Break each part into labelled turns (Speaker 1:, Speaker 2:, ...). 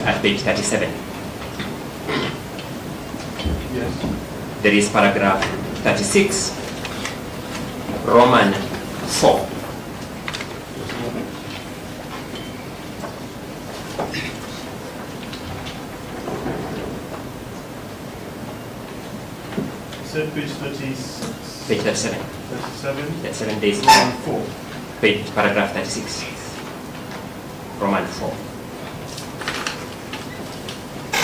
Speaker 1: At page 37.
Speaker 2: Yes.
Speaker 1: There is paragraph 36, Roman 4.
Speaker 2: Said page 36.
Speaker 1: Page 37.
Speaker 2: 37.
Speaker 1: That's 7 days.
Speaker 2: Roman 4.
Speaker 1: Page paragraph 36. Roman 4.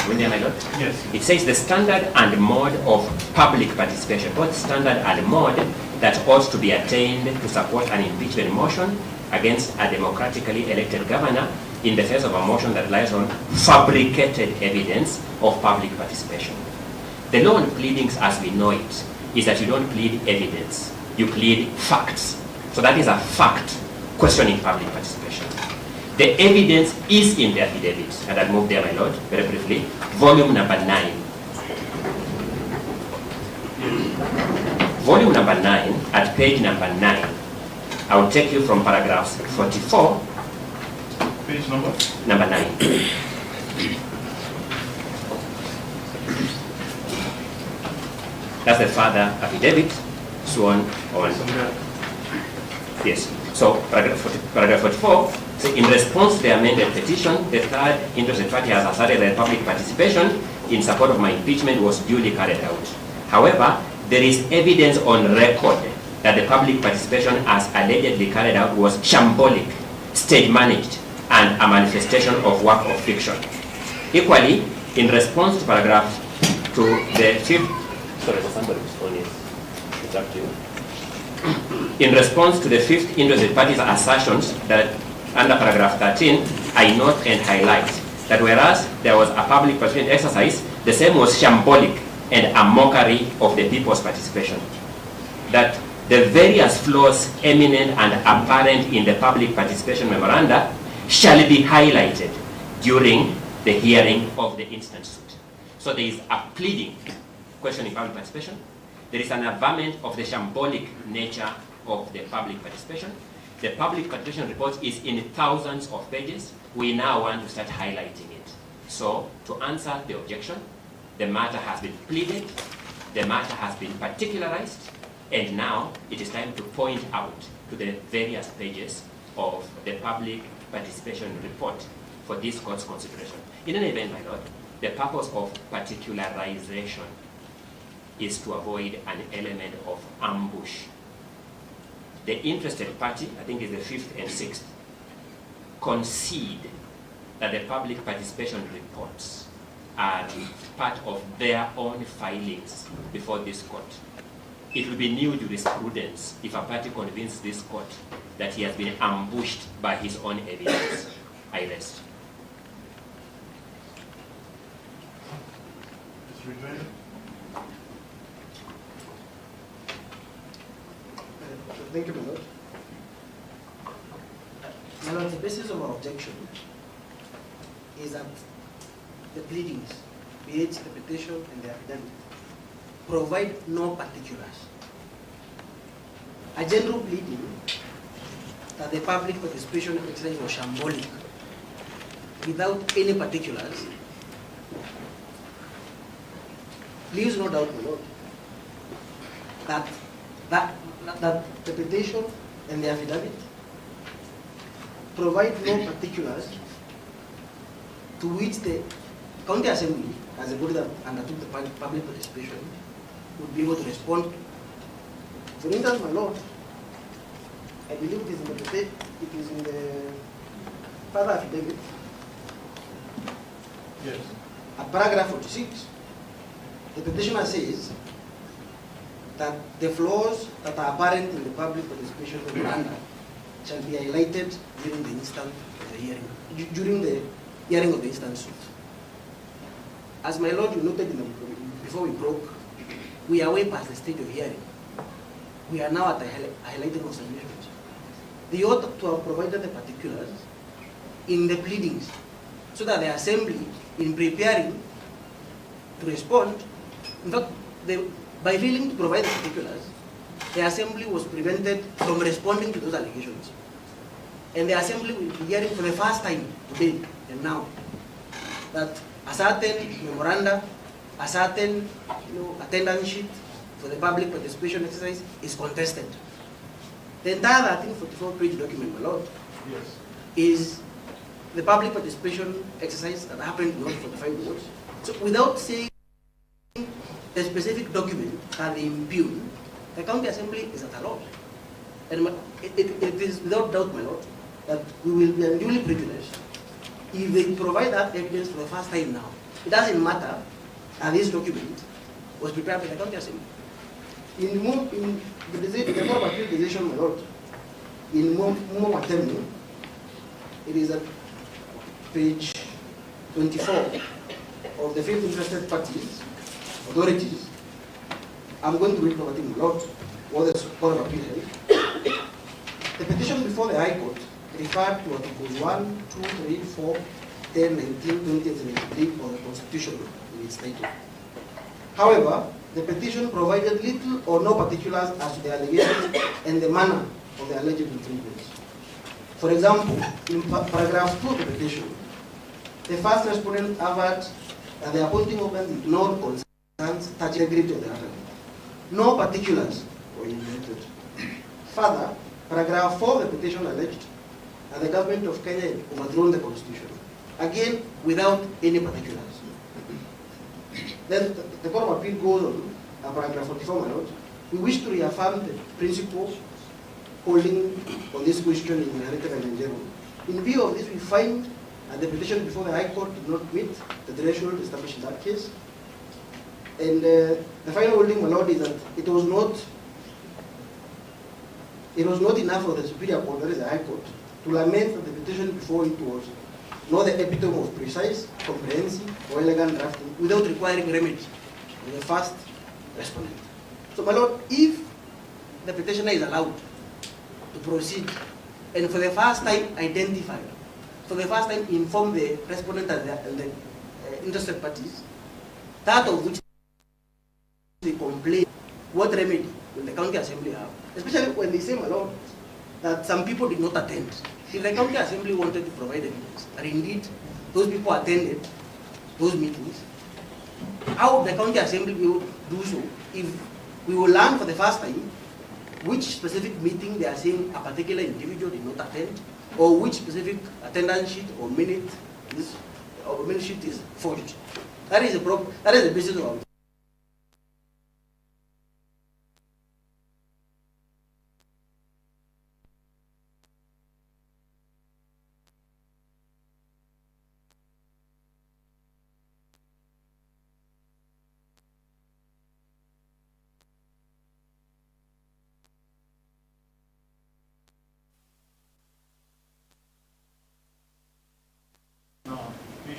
Speaker 1: Will there, my lord?
Speaker 2: Yes.
Speaker 1: It says the standard and mode of public participation, both standard and mode that ought to be attained to support an impeachment motion against a democratically elected governor in the face of a motion that relies on fabricated evidence of public participation. The law on pleadings as we know it is that you don't plead evidence, you plead facts. So that is a fact questioning public participation. The evidence is in the affidavit, and I'll move there, my lord, very briefly. Volume number 9. Volume number 9, at page number 9, I will take you from paragraphs 44.
Speaker 2: Page number?
Speaker 1: Number 9. That's the father affidavit sworn on. Yes. So paragraph 44. So in response to the amended petition, the third interested party has asserted that public participation in support of my impeachment was duly carried out. However, there is evidence on record that the public participation as allegedly carried out was shambolic, stage managed, and a manifestation of work of fiction. Equally, in response to paragraph to the fifth, sorry, somebody was on it. It's up to you. In response to the fifth interested party's assertions that under paragraph 13, I note and highlight that whereas there was a public participation exercise, the same was shambolic and a mockery of the people's participation. That the various flaws eminent and apparent in the public participation memoranda shall be highlighted during the hearing of the instant suit. So there is a pleading questioning public participation. There is an averment of the shambolic nature of the public participation. The public participation report is in thousands of pages. We now want to start highlighting it. So, to answer the objection, the matter has been pleaded, the matter has been particularized, and now it is time to point out to the various pages of the public participation report for this court's consideration. In any event, my lord, the purpose of particularization is to avoid an element of ambush. The interested party, I think is the 5th and 6th, concede that the public participation reports are part of their own filings before this court. It will be new jurisprudence if a party convinces this court that he has been ambushed by his own evidence. I rest.
Speaker 3: Thank you, my lord. My lord, the basis of our objection is that the pleadings, be it the petition and the affidavit, provide no particulars. A general pleading that the public participation exercise was shambolic without any particulars leaves no doubt, my lord, that the petition and the affidavit provide no particulars to which the county assembly, as a body that undertook the public participation, would be able to respond to. For instance, my lord, I believe it is in the further affidavit.
Speaker 2: Yes.
Speaker 3: At paragraph 46, the petitioner says that the flaws that are apparent in the public participation memoranda shall be highlighted during the instant of the hearing, during the hearing of the instant suit. As my lord, you noted before we broke, we are way past the stage of hearing. We are now at the highlighting of submissions. They ought to have provided the particulars in the pleadings so that the assembly, in preparing to respond, in fact, by failing to provide the particulars, the assembly was prevented from responding to those allegations. And the assembly will be hearing for the first time today and now that a certain memoranda, a certain attendance sheet for the public participation exercise is contested. The entire 1344-page document, my lord,
Speaker 2: Yes.
Speaker 3: is the public participation exercise that happened in all 45 wards. So without saying the specific document that they impugn, the county assembly is at a loss. And it is without doubt, my lord, that we will be unduly privileged if they provide that evidence for the first time now. It doesn't matter that this document was prepared by the county assembly. In the Court of Appeal decision, my lord, in MWANGAZA, it is at page 24 of the fifth interested parties, authorities. I'm going to read verbatim, my lord, what the Court of Appeal held. The petition before the High Court referred to Articles 1, 2, 3, 4, 10, 19, 20, and 23 of the Constitution in its title. However, the petition provided little or no particulars as to the allegations and the manner of the alleged infringements. For example, in paragraph 2 of the petition, the first respondent averred that the appointing organs ignored concerns touching the integrity of the article. No particulars were enumerated. Further, paragraph 4 of the petition alleged that the government of Kenya had overthrown the constitution, again without any particulars. Then the Court of Appeal goes on, paragraph 44, my lord. We wish to reaffirm the principle holding on this question in inherited and injury. In view of this, we find that the petition before the High Court did not meet the threshold established in that case. And the final holding, my lord, is that it was not enough for the Superior Court, that is the High Court, to lament that the petition before it was not the epitome of precise, comprehensive, or elegant drafting without requiring remedy in the first respondent. So, my lord, if the petitioner is allowed to proceed and for the first time identify, for the first time inform the respondent and the interested parties, that of which they complain, what remedy will the county assembly have? Especially when they say, my lord, that some people did not attend. If the county assembly wanted to provide evidence, and indeed those people attended those meetings, how would the county assembly will do so if we will learn for the first time which specific meeting they are saying a particular individual did not attend, or which specific attendance sheet or minute sheet is forged? That is the problem. That is the basis of our.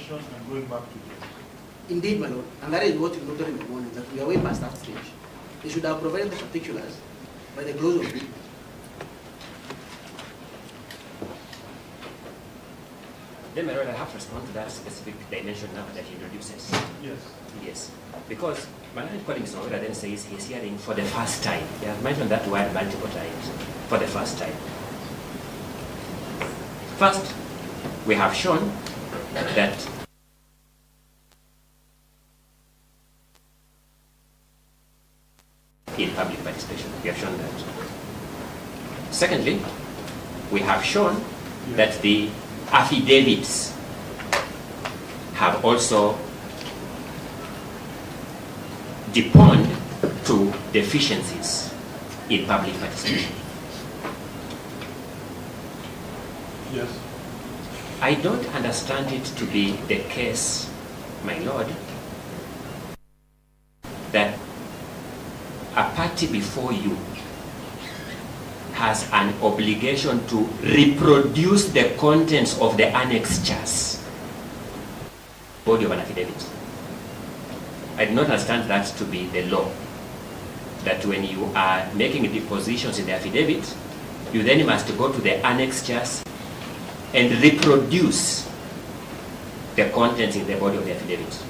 Speaker 2: And going back to them.
Speaker 3: Indeed, my lord, and that is what you noted in the morning, that we are way past that stage. They should have provided the particulars by the close of the week.
Speaker 1: Then, my lord, I have to respond to that specific dimension now that he introduces.
Speaker 2: Yes.
Speaker 1: Yes. Because my lord calling Sonora then says he's hearing for the first time. He has mentioned that word multiple times. For the first time. First, we have shown that in public participation. We have shown that. Secondly, we have shown that the affidavits have also deponed to deficiencies in public participation.
Speaker 2: Yes.
Speaker 1: I don't understand it to be the case, my lord, that a party before you has an obligation to reproduce the contents of the annexures body of an affidavit. I do not understand that to be the law. That when you are making depositions in the affidavit, you then must go to the annexures and reproduce the contents in the body of the affidavit.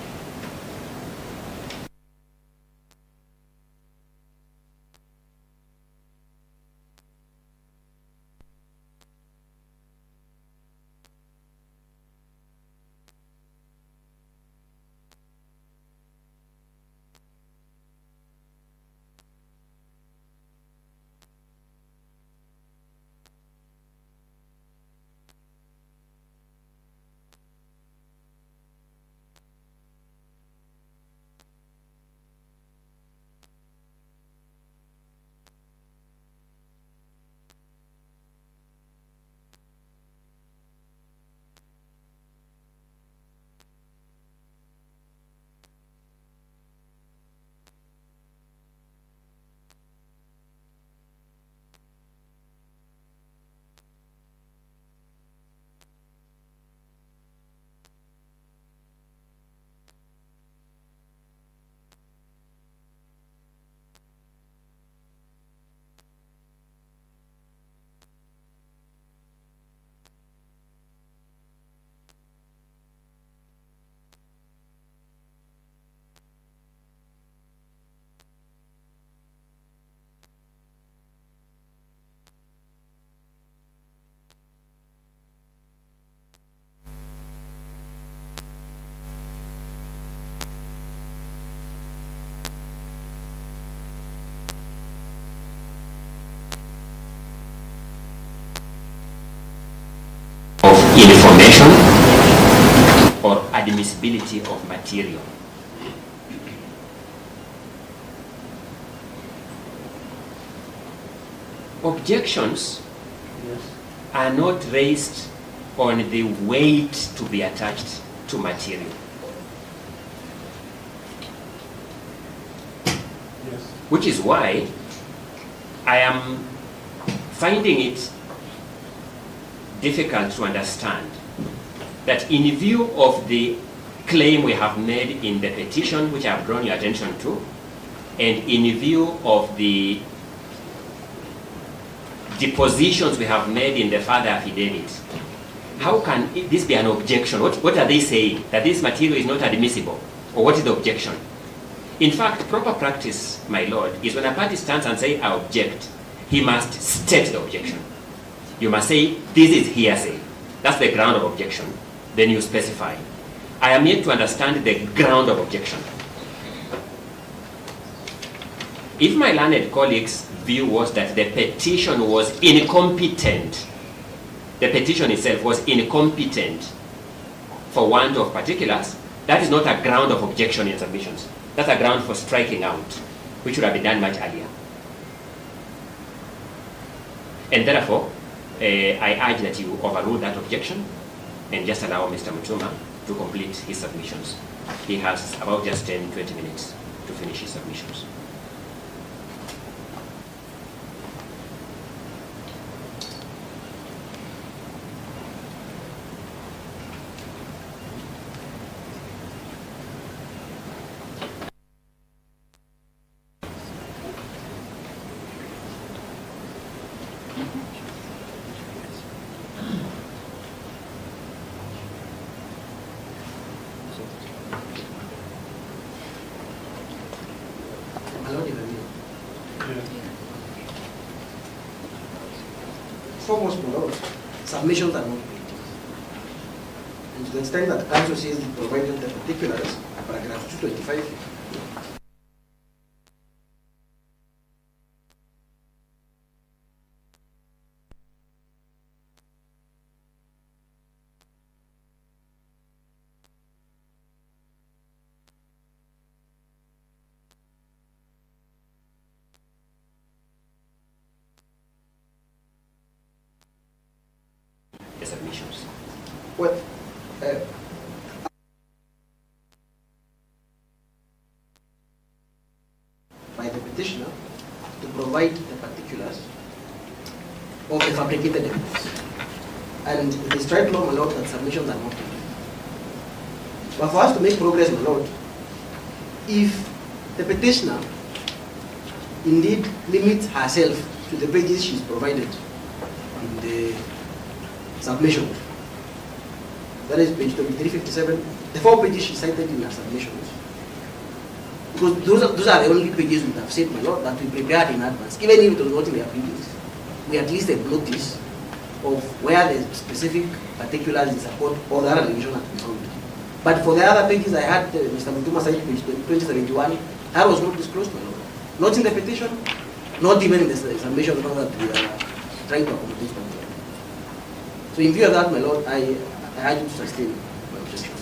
Speaker 1: admissibility of material. Objections
Speaker 2: Yes.
Speaker 1: are not raised on the weight to be attached to material,
Speaker 2: Yes.
Speaker 1: which is why I am finding it difficult to understand that in view of the claim we have made in the petition, which I have drawn your attention to, and in view of the depositions we have made in the further affidavit, how can this be an objection? What are they saying? That this material is not admissible? Or what is the objection? In fact, proper practice, my lord, is when a party stands and says, I object, he must state the objection. You must say, this is hearsay. That's the ground of objection. Then you specify. I am yet to understand the ground of objection. If my learned colleague's view was that the petition was incompetent, the petition itself was incompetent for want of particulars, that is not a ground of objection in submissions. That's a ground for striking out, which should have been done much earlier. And therefore, I urge that you overrule that objection and just allow Mr. Mutuma to complete his submissions. He has about just 10-20 minutes to finish his submissions.
Speaker 3: Foremost, my lord, submissions are not paid. And to the extent that council says it provided the particulars, paragraph 225.
Speaker 1: Submissions.
Speaker 3: Well, by the petitioner to provide the particulars of the fabricated evidence. And it is tried law, my lord, that submissions are not paid. But for us to make progress, my lord, if the petitioner indeed limits herself to the pages she's provided in the submission, that is page 2357, the 4 pages she cited in her submissions, because those are the only pages we have said, my lord, that we prepared in advance. Even if it was not in their pleadings, we at least a notice of where the specific particulars in support or the other allegation has been found. But for the other pages, I had Mr. Mutuma cite page 2071, that was not disclosed, my lord. Not in the petition, not even in the submission that we are trying to accommodate. So in view of that, my lord, I urge you to sustain my objection.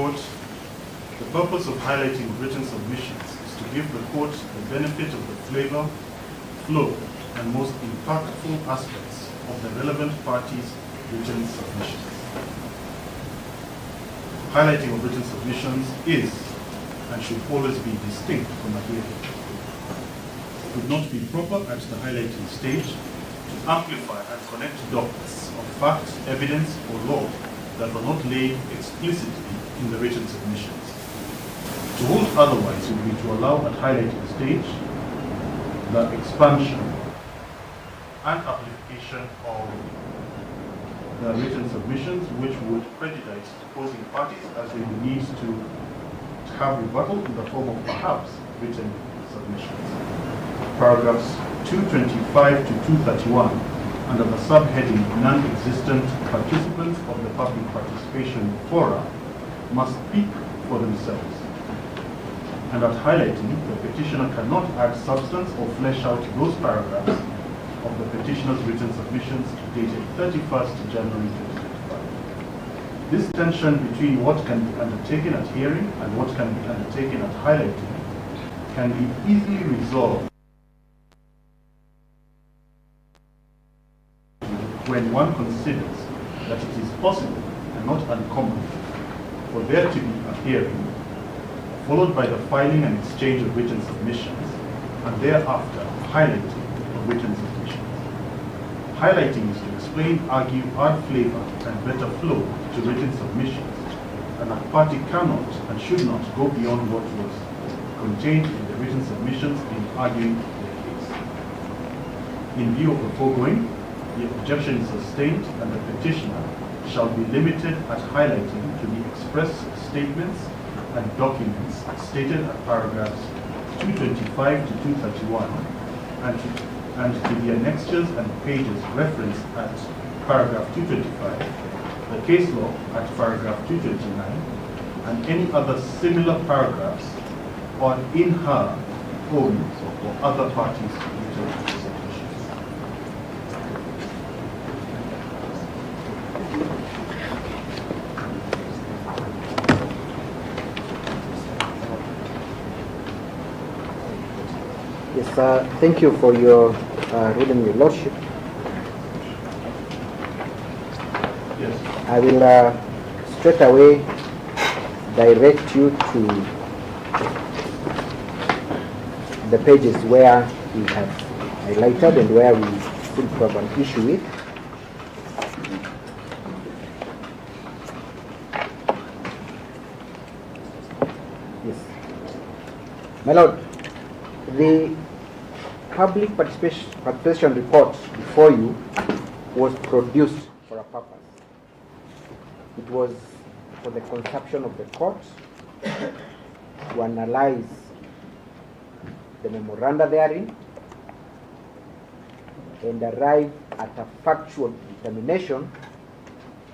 Speaker 2: Court, the purpose of highlighting written submissions is to give the Court the benefit of the flavor, flow, and most impactful aspects of the relevant parties' written submissions. Highlighting of written submissions is and should always be distinct from a hearing. It would not be proper at the highlighting stage to amplify and connect dots of fact, evidence, or law that were not laid explicitly in the written submissions. To hold otherwise would be to allow at highlighting stage the expansion and amplification of the written submissions, which would prejudice opposing parties as they would need to have rebuttal in the form of perhaps written submissions. Paragraphs 225 to 231 under the subheading non-existent participants of the public participation fora must speak for themselves. And at highlighting, the petitioner cannot add substance or flesh out those paragraphs of the petitioner's written submissions dated 31st January 2025. This tension between what can be undertaken at hearing and what can be undertaken at highlighting can be easily resolved when one considers that it is possible and not uncommon for there to be a hearing, followed by the filing and exchange of written submissions, and thereafter highlighting of written submissions. Highlighting is to explain, argue, add flavor, and better flow to written submissions, and a party cannot and should not go beyond what was contained in the written submissions in arguing their case. In view of the foregoing, the objection is sustained and the petitioner shall be limited at highlighting to the express statements and documents stated at paragraphs 225 to 231 and to the annexures and pages referenced at paragraph 225, the case law at paragraph 229, and any other similar paragraphs on in her own or other parties' written submissions.
Speaker 4: Yes, thank you for your ruling, Your Lordship.
Speaker 2: Yes.
Speaker 4: I will straight away direct you to the pages where we have highlighted and where we seem to have an issue with. Yes. My Lord, the public participation report before you was produced for a purpose. It was for the consumption of the court to analyze the memoranda therein and arrive at a factual determination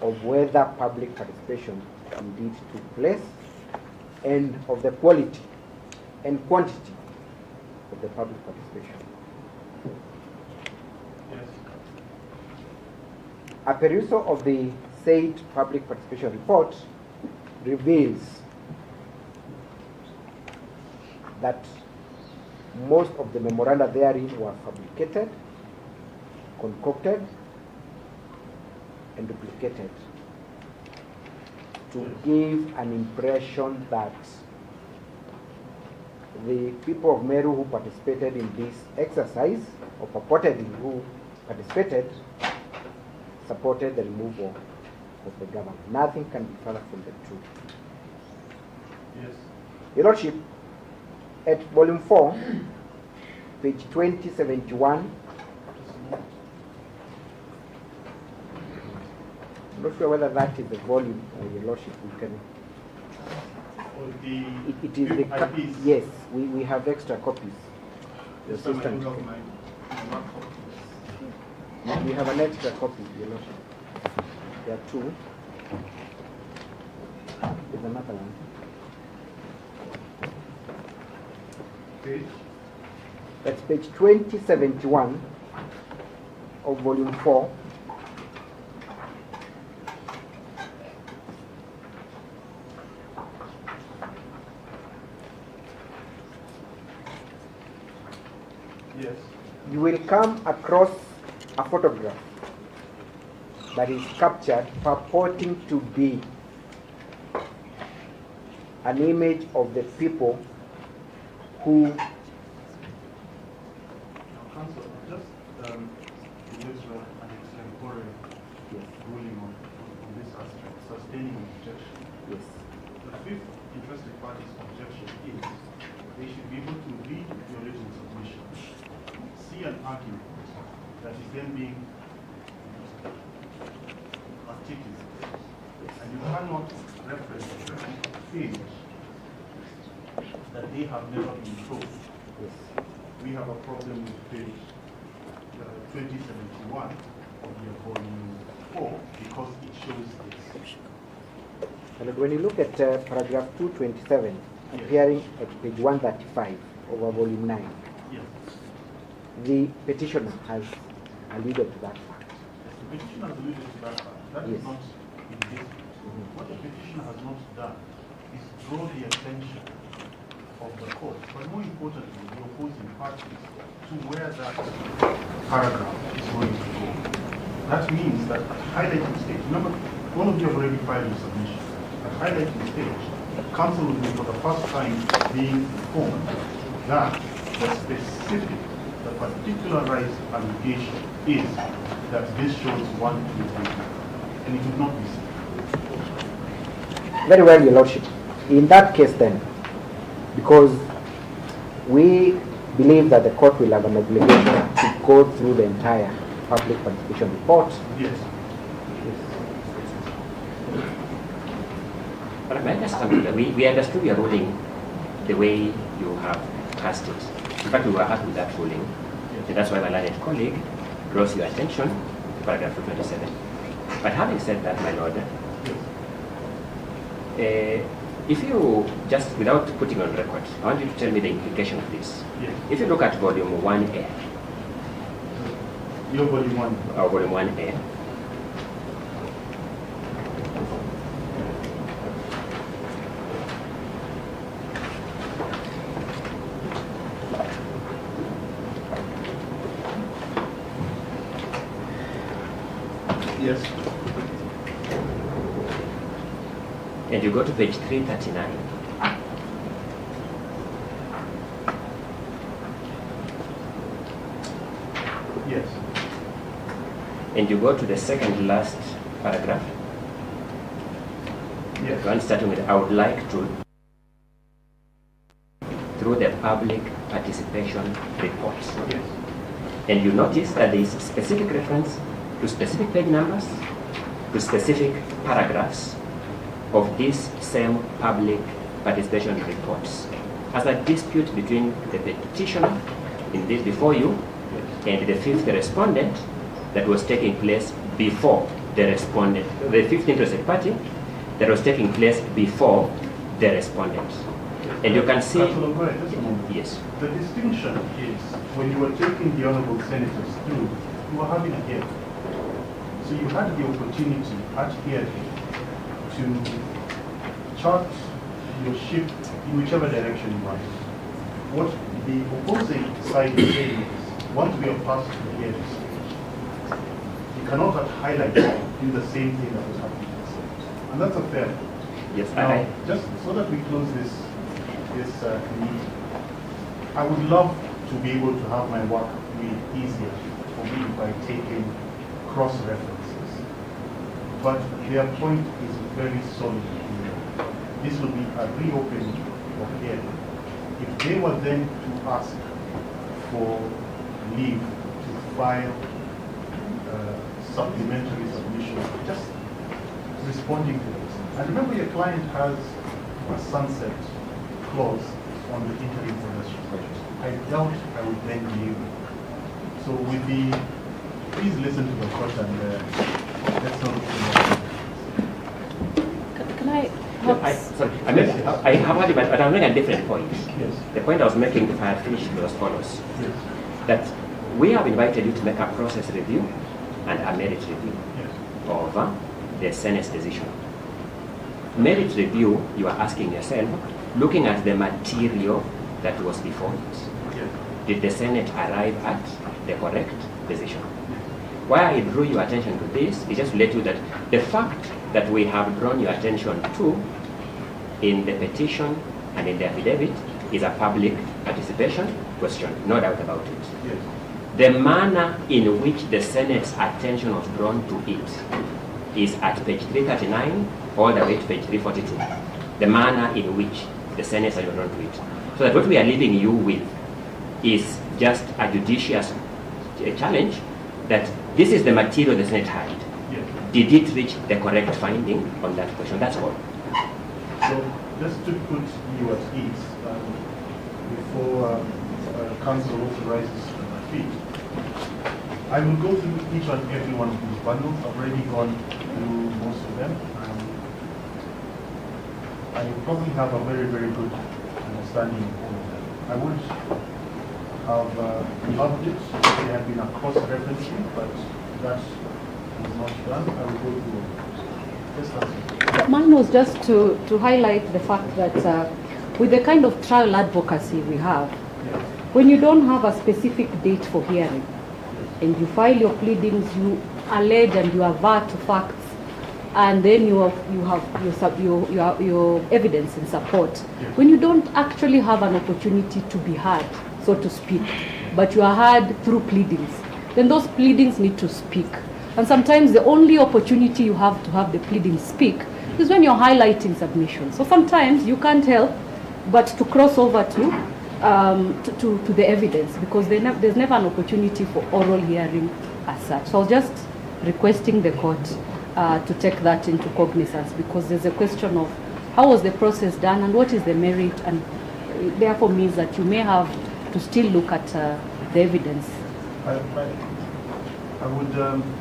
Speaker 4: of whether public participation indeed took place and of the quality and quantity of the public participation.
Speaker 2: Yes.
Speaker 4: A perusal of the said public participation report reveals that most of the memoranda therein were fabricated, concocted, and duplicated to give an impression that the people of Meru who participated in this exercise, or purportedly who participated, supported the removal of the government. Nothing can be further from the truth.
Speaker 2: Yes.
Speaker 4: Your Lordship, at volume 4, page 2071, I'm not sure whether that is the volume, Your Lordship, we can...
Speaker 2: Or the
Speaker 4: It is the...
Speaker 2: IPs.
Speaker 4: Yes, we have extra copies. The
Speaker 2: This time I
Speaker 4: assistant
Speaker 2: don't
Speaker 4: can-
Speaker 2: have my work copies.
Speaker 4: We have an extra copy, Your Lordship. There are two. There's another one.
Speaker 2: Page.
Speaker 4: That's page 2071 of volume 4. you will come across a photograph that is captured purporting to be an image of the people who
Speaker 2: Council, just an exemplary ruling on this aspect, sustaining objection.
Speaker 4: yes.
Speaker 2: The fifth interested party's objection is they should be able to read the original submission, see an argument that is then being articulated, and you cannot reference things that they have never been told.
Speaker 4: Yes.
Speaker 2: We have a problem with page 2071 of your volume 4 because it shows this.
Speaker 4: And when you look at paragraph 227, appearing at page 135 of our volume 9,
Speaker 2: Yes.
Speaker 4: the petitioner has alluded to that fact.
Speaker 2: The petitioner has alluded to that fact. That
Speaker 4: Yes.
Speaker 2: is not in this. What the petitioner has not done is draw the attention of the court, but more importantly, the opposing parties, to where that paragraph is going to go. That means that at highlighting stage, remember, one of you have already filed your submission. At highlighting stage, counsel will be for the first time being informed that the specific, the particularized allegation is that this shows 1, 2, 3, and it would not be so.
Speaker 4: Very well, Your Lordship. In that case then, because we believe that the court will have an obligation to go through the entire public participation report.
Speaker 2: Yes.
Speaker 1: But may I just come to that? We understood your ruling the way you have cast it. In fact, we were happy with that ruling.
Speaker 2: Yes.
Speaker 1: And that's why my learned colleague draws your attention to paragraph 227. But having said that, my lord, if you, just without putting on record, I want you to tell me the implication of this.
Speaker 2: Yes.
Speaker 1: If you look at volume 1A,
Speaker 2: Your volume 1.
Speaker 1: or volume 1A,
Speaker 2: Yes.
Speaker 1: and you go to page 339,
Speaker 2: Yes.
Speaker 1: and you go to the second last paragraph,
Speaker 2: Yes.
Speaker 1: the one starting with, I would like to, through the public participation reports.
Speaker 2: Yes.
Speaker 1: And you notice that there is specific reference to specific page numbers, to specific paragraphs of these same public participation reports. As a dispute between the petitioner in this before you and the fifth respondent that was taking place before the respondent, the fifth interested party that was taking place before the respondent. And you can see,
Speaker 2: Councilor, go ahead, just a moment.
Speaker 1: yes,
Speaker 2: The distinction is when you were taking the honorable senators through, you were having a hearing. So you had the opportunity at hearing to chart your ship in whichever direction you want. What the opposing side is saying is, once we are past the hearing stage, you cannot highlight in the same thing that was happening. And that's a fair point.
Speaker 1: yes,
Speaker 2: Now, just so that we close this meeting, I would love to be able to have my work made easier for me by taking cross-references. But their point is very solid here. This will be a reopening of hearing. If they were then to ask for leave to file supplementary submissions, just responding to this. And remember, your client has a sunset clause on the interim possession. I doubt I would then be able. So with the, please listen to the court and let's not.
Speaker 5: Can I
Speaker 1: sorry, I have had it, but I'm making a different point.
Speaker 2: Yes.
Speaker 1: The point I was making, if I had finished, was as follows.
Speaker 2: Yes.
Speaker 1: That we have invited you to make a process review and a merit review
Speaker 2: Yes.
Speaker 1: of the Senate's decision. Merit review, you are asking yourself, looking at the material that was before it,
Speaker 2: Yes.
Speaker 1: did the Senate arrive at the correct decision. Why I drew your attention to this is just to let you that the fact that we have drawn your attention to in the petition and in the affidavit is a public participation question, no doubt about it.
Speaker 2: Yes.
Speaker 1: The manner in which the Senate's attention was drawn to it is at page 339 all the way to page 342. The manner in which the Senate's attention was drawn to it. So that what we are leaving you with is just a judicious challenge that this is the material the Senate had.
Speaker 2: Yes.
Speaker 1: Did it reach the correct finding on that question? That's all.
Speaker 2: So just to put you at ease, before council authorizes my feet, I will go through each and every one of these bundles. I've already gone through most of them. I probably have a very, very good understanding of all of them. I would have loved it if they had been a cross-referencing, but that is not done. I will go through all of them. Yes, that's it.
Speaker 5: Mine was just to highlight the fact that with the kind of trial advocacy we have, when you don't have a specific date for hearing, and you file your pleadings, you allege and you avert to facts, and then you have your evidence in support.
Speaker 2: Yes.
Speaker 5: When you don't actually have an opportunity to be heard, so to speak, but you are heard through pleadings, then those pleadings need to speak. And sometimes the only opportunity you have to have the pleadings speak is when you're highlighting submissions. So sometimes you can't help but to cross over to the evidence, because there's never an opportunity for oral hearing as such. So I was just requesting the court to take that into cognizance, because there's a question of how was the process done and what is the merit, and it therefore means that you may have to still look at the evidence.
Speaker 2: I would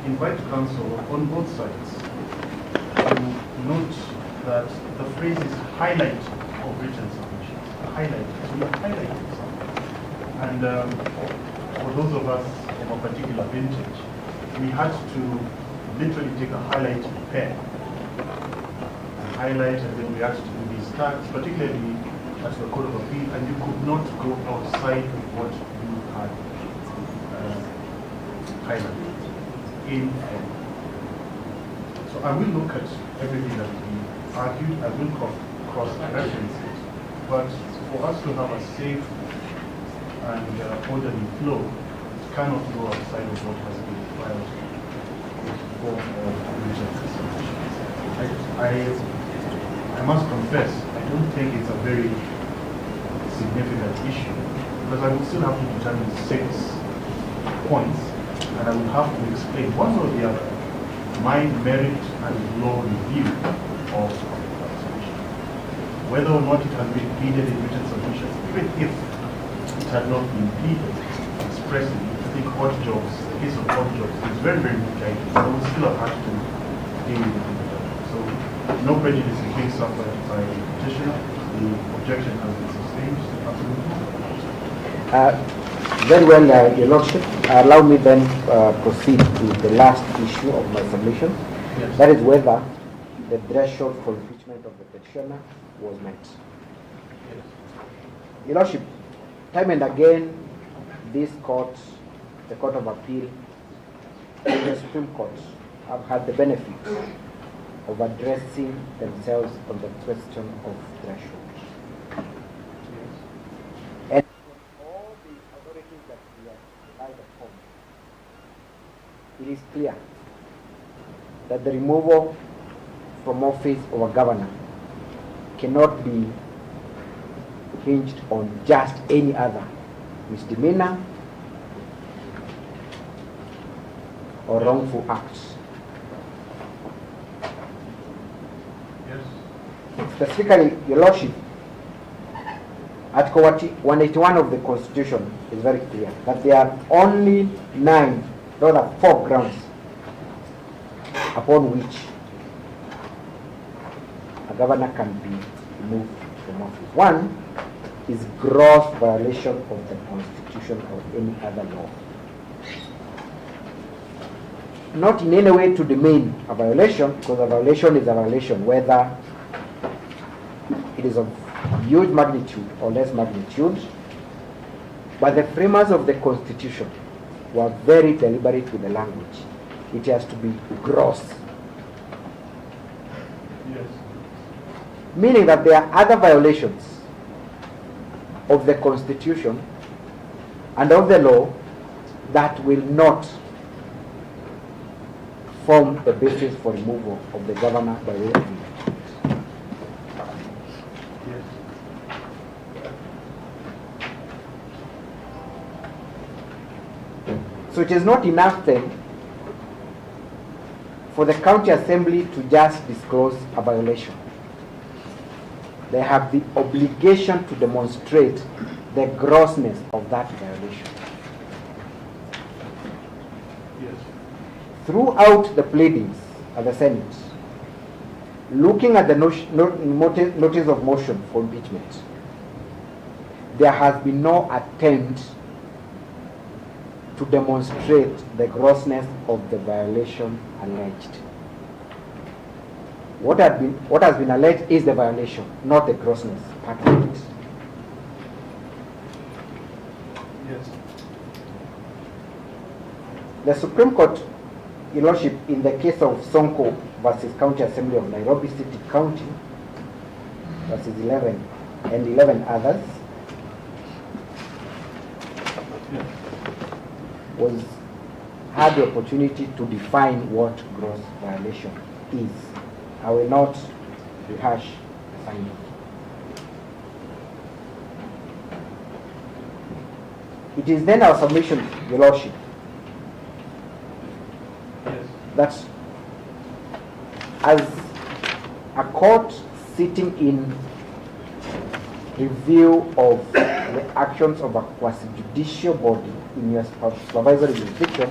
Speaker 2: invite counsel on both sides to note that the phrase is highlight of written submission. Highlight. So we are highlighting something. And for those of us of a particular vintage, we had to literally take a highlight pen and highlight, and then we had to do these tags, particularly at the Court of Appeal, and you could not go outside of what you had highlighted in pen. So I will look at everything that we argued, I will cross-reference it, but for us to have a safe and orderly flow, it cannot go outside of what has been filed for written submissions. I must confess, I don't think it's a very significant issue, because I would still have to determine 6 points, and I would have to explain one or the other my merit and law review of public participation. Whether or not it has been pleaded in written submissions, even if it had not been pleaded expressly, I think odd jobs, the case of odd jobs, is very, very misguided. I would still have had to deal with it. So no prejudice is being suffered by the petitioner. The objection has been sustained. Absolutely.
Speaker 4: Very well, Your Lordship. Allow me then proceed to the last issue of my submission.
Speaker 2: Yes.
Speaker 4: That is whether the threshold for impeachment of the petitioner was met.
Speaker 2: Yes.
Speaker 4: Your Lordship, time and again, this court, the Court of Appeal, and the Supreme Court have had the benefit of addressing themselves on the question of threshold. And all the authorities that we have relied upon, it is clear that the removal from office of a governor cannot be hinged on just any other misdemeanor or wrongful acts.
Speaker 2: Yes.
Speaker 4: Specifically, Your Lordship, Article 181 of the Constitution is very clear that there are only 9, rather 4 grounds upon which a governor can be removed from office. 1 is gross violation of the Constitution or any other law. Not in any way to demean a violation, because a violation is a violation, whether it is of huge magnitude or less magnitude, but the framers of the Constitution were very deliberate with the language. It has to be gross.
Speaker 2: Yes.
Speaker 4: Meaning that there are other violations of the Constitution and of the law that will not form the basis for removal of the governor by way of impeachment.
Speaker 2: Yes.
Speaker 4: So it is not enough then for the county assembly to just disclose a violation. They have the obligation to demonstrate the grossness of that violation.
Speaker 2: Yes.
Speaker 4: Throughout the pleadings at the Senate, looking at the notice of motion for impeachment, there has been no attempt to demonstrate the grossness of the violation alleged. What has been alleged is the violation, not the grossness part of it.
Speaker 2: Yes.
Speaker 4: The Supreme Court, Your Lordship, in the case of Sonko versus County Assembly of Nairobi City County, versus 11 and 11 others, had the opportunity to define what gross violation is. I will not rehash the finding. It is then our submission, Your Lordship,
Speaker 2: Yes.
Speaker 4: that as a court sitting in review of the actions of a quasi-judicial body in your supervisory jurisdiction,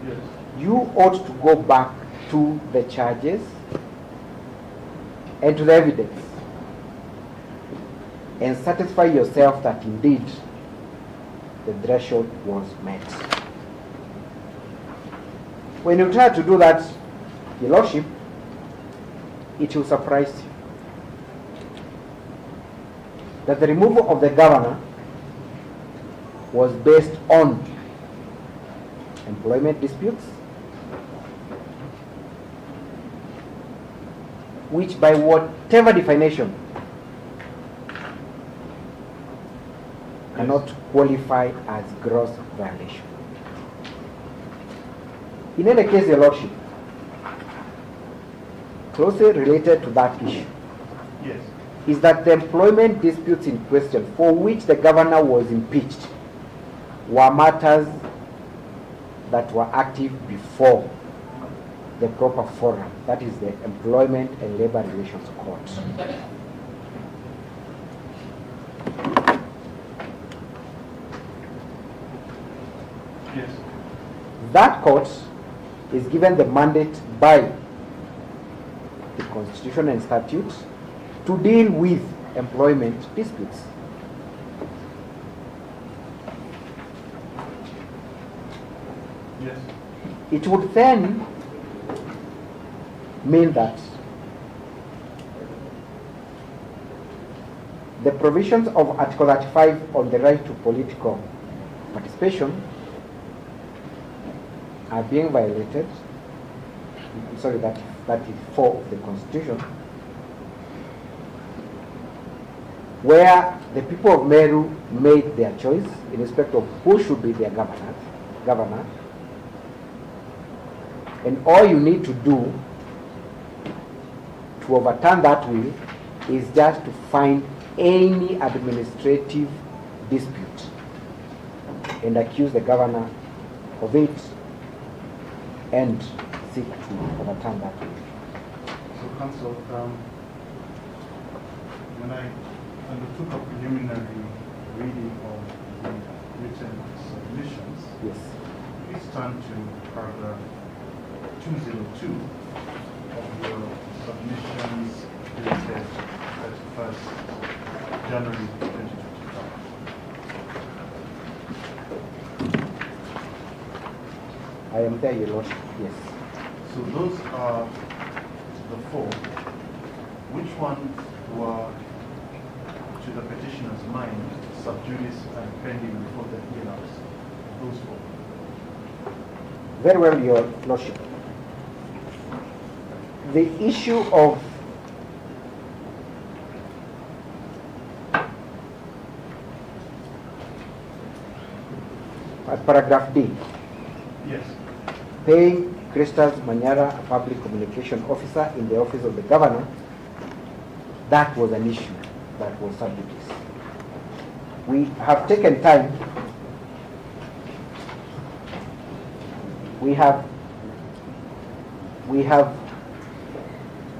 Speaker 2: Yes.
Speaker 4: you ought to go back to the charges and to the evidence and satisfy yourself that indeed the threshold was met. When you try to do that, Your Lordship, it will surprise you that the removal of the governor was based on employment disputes, which by whatever definition cannot qualify as gross violation. In any case, Your Lordship, closely related to that issue,
Speaker 2: Yes.
Speaker 4: is that the employment disputes in question for which the governor was impeached were matters that were active before the proper forum, that is the Employment and Labor Relations Court.
Speaker 2: Yes.
Speaker 4: That court is given the mandate by the Constitution and statutes to deal with employment disputes.
Speaker 2: Yes.
Speaker 4: It would then mean that the provisions of Article 35 on the right to political participation are being violated. Sorry, that is 4 of the Constitution, where the people of Meru made their choice in respect of who should be their governor, and all you need to do to overturn that will is just to find any administrative dispute and accuse the governor of it and seek to overturn that will.
Speaker 2: So, Counsel, when I undertook a preliminary reading of the written submissions,
Speaker 4: Yes.
Speaker 2: please turn to paragraph 202 of your submissions dated 31st January 2025.
Speaker 4: I am there, Your Lordship. Yes.
Speaker 2: So those are the 4. Which ones were, to the petitioner's mind, sub judice and pending before the hearings. Those four.
Speaker 4: Very well, Your Lordship. The issue of paragraph D,
Speaker 2: Yes.
Speaker 4: paying Christas Manyara, a public communication officer in the office of the governor, that was an issue that was sub judice. We have taken time. We have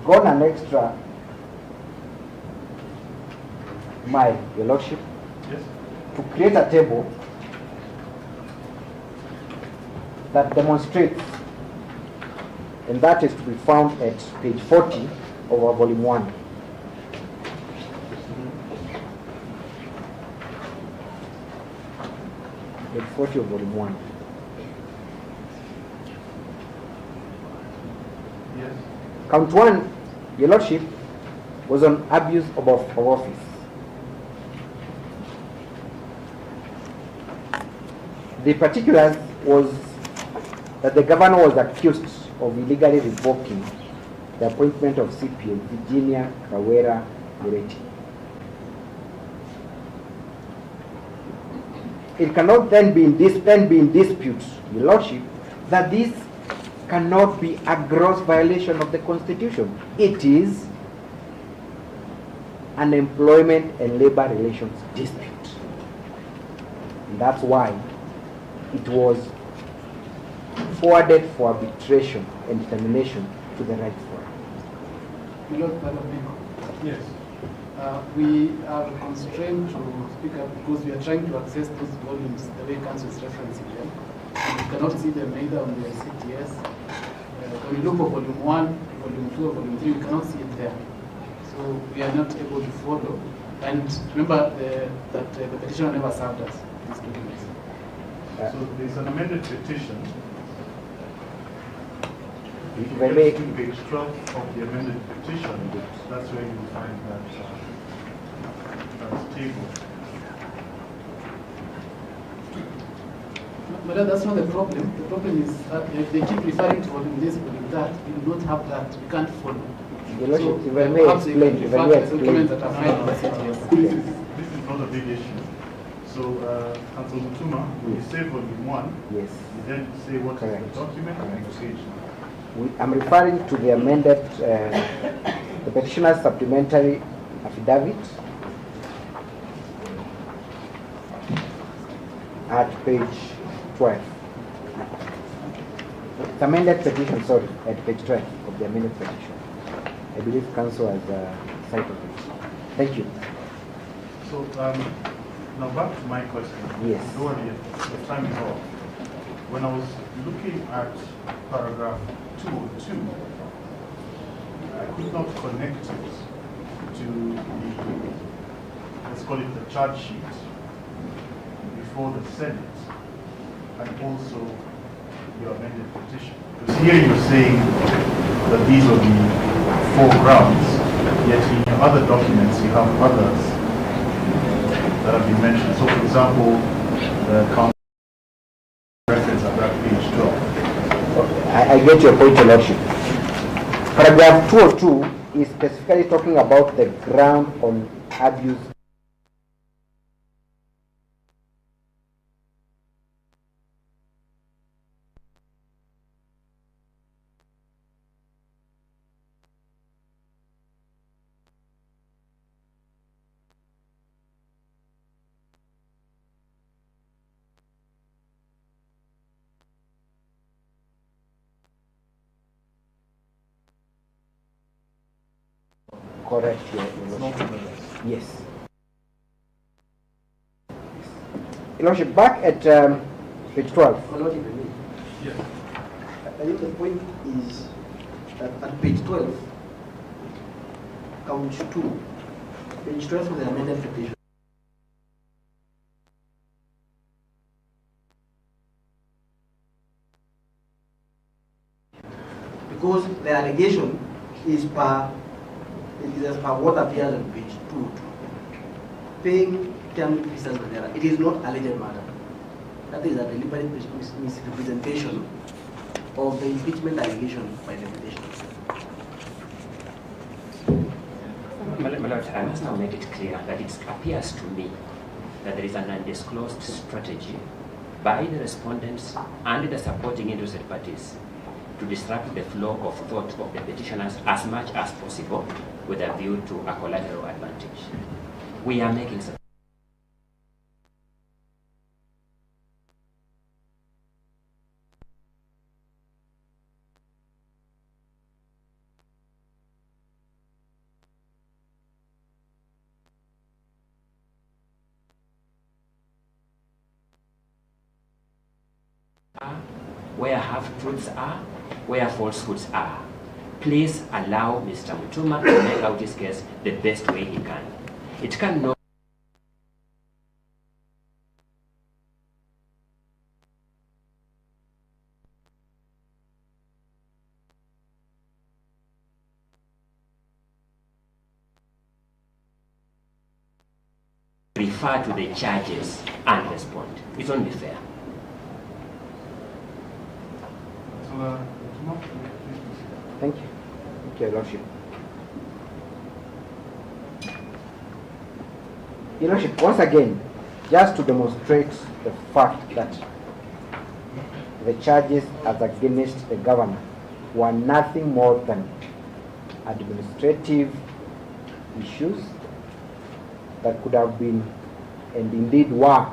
Speaker 4: gone an extra mile, Your Lordship,
Speaker 2: Yes.
Speaker 4: to create a table that demonstrates, and that is to be found at page 40 of our volume 1. Page 40 of volume 1.
Speaker 2: Yes.
Speaker 4: Count 1, Your Lordship, was on abuse of office. The particulars was that the governor was accused of illegally revoking the appointment of CPA Virginia Kawera Mureti. It cannot then be in dispute, Your Lordship, that this cannot be a gross violation of the Constitution. It is an employment and labor relations dispute. And that's why it was forwarded for arbitration and determination to the right forum.
Speaker 6: Lord Parliament,
Speaker 2: Yes.
Speaker 6: we are constrained to speak up because we are trying to access those volumes the way Council is referencing them. We cannot see them either on the CTS. When we look for volume 1, volume 2, or volume 3, we cannot see it there. So we are not able to follow. And remember that the petitioner never served us these documents.
Speaker 2: So there's an amended petition.
Speaker 4: If I may,
Speaker 2: Page 12 of the amended petition, that's where you will find that table.
Speaker 6: But that's not the problem. The problem is that if they keep referring to volume this, volume that, we do not have that. We can't follow.
Speaker 4: Your Lordship, if I may
Speaker 6: perhaps you
Speaker 4: explain,
Speaker 6: can
Speaker 4: if I
Speaker 6: refer
Speaker 4: may
Speaker 6: to the documents
Speaker 4: explain.
Speaker 6: that are filed by CTS.
Speaker 2: This is not a big issue. So, Council Mutuma, when you say volume 1,
Speaker 4: Yes.
Speaker 2: you then say what is
Speaker 4: Correct.
Speaker 2: the document and the page.
Speaker 4: I'm referring to the amended, the petitioner's supplementary affidavit at page 12. The amended petition, sorry, at page 12 of the amended petition. I believe Council has cited it. Thank you.
Speaker 2: So, now back to my question.
Speaker 4: Yes.
Speaker 2: Don't worry, the time is off. When I was looking at paragraph 202, I could not connect it to the, let's call it the charge sheet before the Senate and also your amended petition. Because here you're saying that these are the 4 grounds, yet in your other documents you have others that have been mentioned. So, for example, the council reference at that page 12.
Speaker 4: I get your point, Your Lordship. Paragraph 202 is specifically talking about the ground on abuse. Correct, Your Lordship. Yes. Your Lordship, back at page 12.
Speaker 2: Yes.
Speaker 3: I think the point is that at page 12, count 2, page 12 of the amended petition. Because the allegation is as per what appears on page 2, paying termed Christians Mandela. It is not alleged murder. That is a deliberate misrepresentation of the impeachment allegation by the petitioner.
Speaker 1: My Lord, I must now make it clear that it appears to me that there is an undisclosed strategy by the respondents and the supporting interested parties to disrupt the flow of thought of the petitioners as much as possible with a view to a collateral advantage. We are making some where half-truths are, where falsehoods are. Please allow Mr. Mutuma to make out his case the best way he can. It cannot refer to the charges and respond. It's only fair.
Speaker 4: Thank you. Thank you, Your Lordship. Your Lordship, once again, just to demonstrate the fact that the charges as against the governor were nothing more than administrative issues that could have been, and indeed were,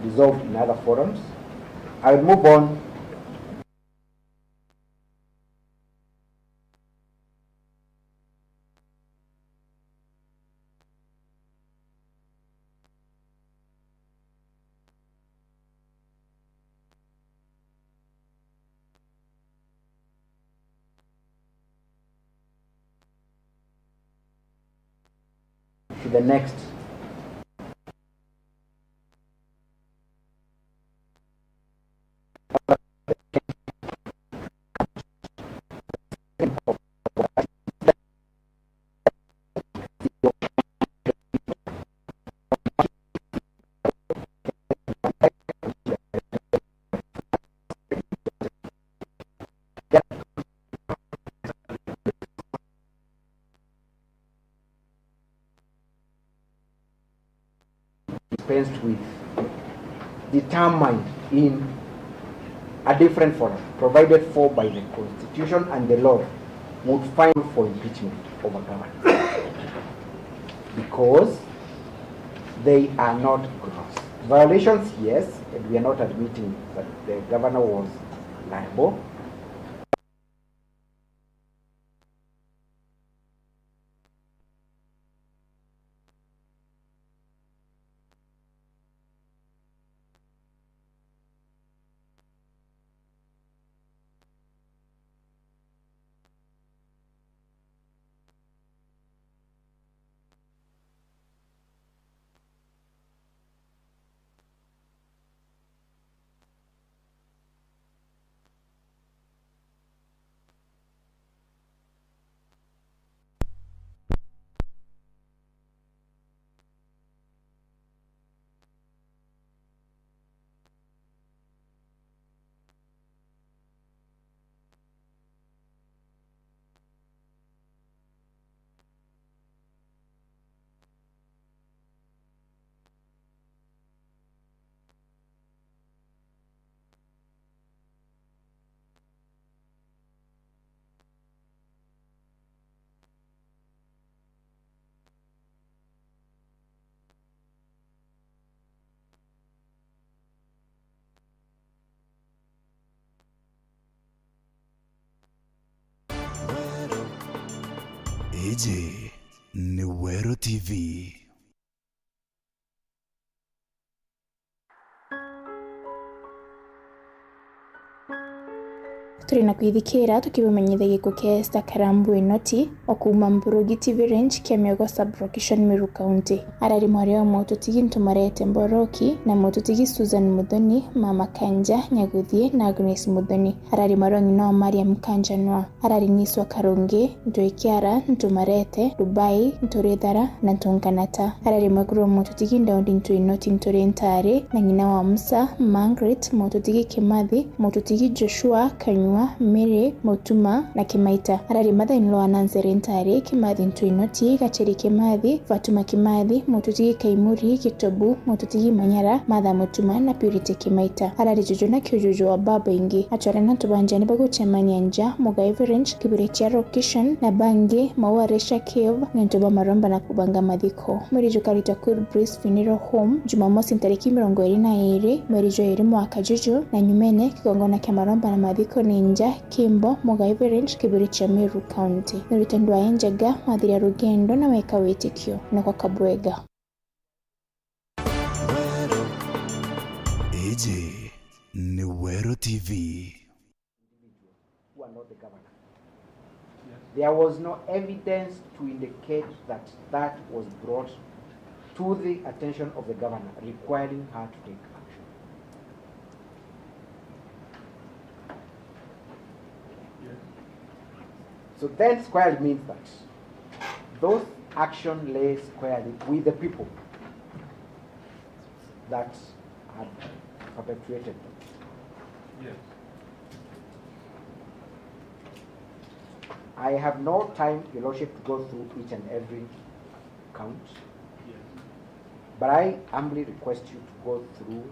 Speaker 4: resolved in other forums, I will move on to the next. Dispensed with, determined in a different forum, provided for by the Constitution and the law, would file for impeachment of a governor because they are not gross. Violations, yes, and we are not admitting that the governor was liable.
Speaker 7: Hiji ni Meru TV.
Speaker 8: turina kwithikira tukibumenyitha giko kia Esther Karambu inoti okuma Mburugi TV range kia Miogo sub-location Meru County. Arari mwari wa motutigi ntumarete Mboroki na motutigi Susan Muthoni, Mama Kanja Nyaguthie na Agnes Muthoni. Arari mwari ng'ina wa Mariam Kanjanwa. Arari niswa Karungi Ntuikiara ntumarete Dubai Nturithara na Ntunganata. Arari mwakuru motutigi Ndaundi Ntuinoti Nturintari na ng'ina wa Musa Margaret motutigi Kimathi motutigi Joshua Kanywa Mary Motuma na Kimaita. Arari mother-in-law wa Nancy Rentari Kimathi Ntuinoti Gacheri Kimathi Fatuma Kimathi motutigi Kaimuri Kitobu motutigi Manyara Matha Motuma na Purity Kimaita. Arari juju na kiujuju wa baba ingi achorana tubanjani bagucemania nja Mugai range kibure chia location na bangi Maua Resha Cave ngentoba maromba na kubanga madhiko. Mweri jukarita Cool Breeze Funeral Home Jumamosi tariki 22 mweri joeri mwaka juju na nyumene kigongona kia maromba na madhiko ninja Kimbo Mugai range kibure chia Meru County. Nurutendwa enjega madhiri ya rugendo na weka wetikio na kwa Kabwega.
Speaker 7: Eje Newero TV.
Speaker 4: Who are not the governor. There was no evidence to indicate that that was brought to the attention of the governor, requiring her to take action. So then squarely means that those action lay squarely with the people that had perpetuated them.
Speaker 2: Yes.
Speaker 4: I have no time, Your Lordship, to go through each and every count.
Speaker 2: Yes.
Speaker 4: But I humbly request you to go through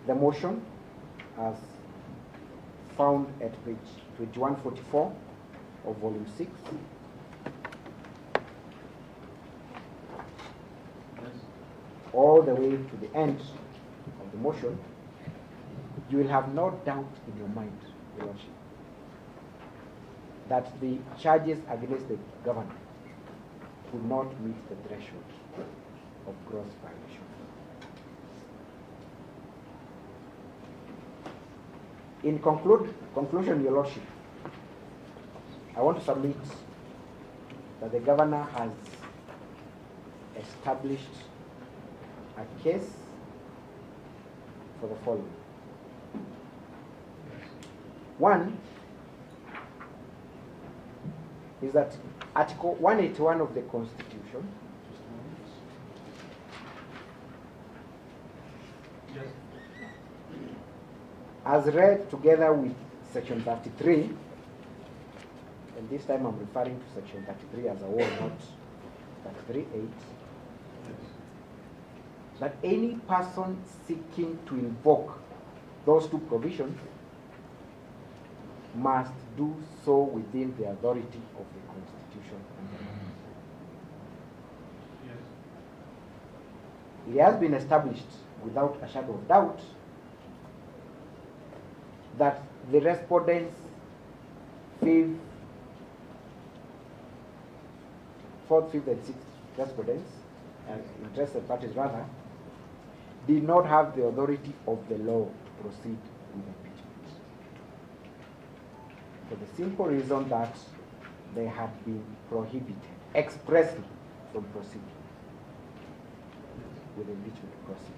Speaker 4: the motion as found at page 2144 of volume 6.
Speaker 2: Yes.
Speaker 4: All the way to the end of the motion. You will have no doubt in your mind, Your Lordship, that the charges against the governor would not meet the threshold of gross violation. In conclusion, Your Lordship, I want to submit that the governor has established a case for the following. One is that Article 181 of the Constitution as read together with Section 33, and this time I'm referring to Section 33 as a whole, not 33.8, that any person seeking to invoke those two provisions must do so within the authority of the Constitution.
Speaker 2: Yes.
Speaker 4: It has been established without a shadow of doubt that the respondents, fourth, fifth, and sixth respondents, interested parties rather, did not have the authority of the law to proceed with impeachment. For the simple reason that they had been prohibited expressly from proceeding with the impeachment process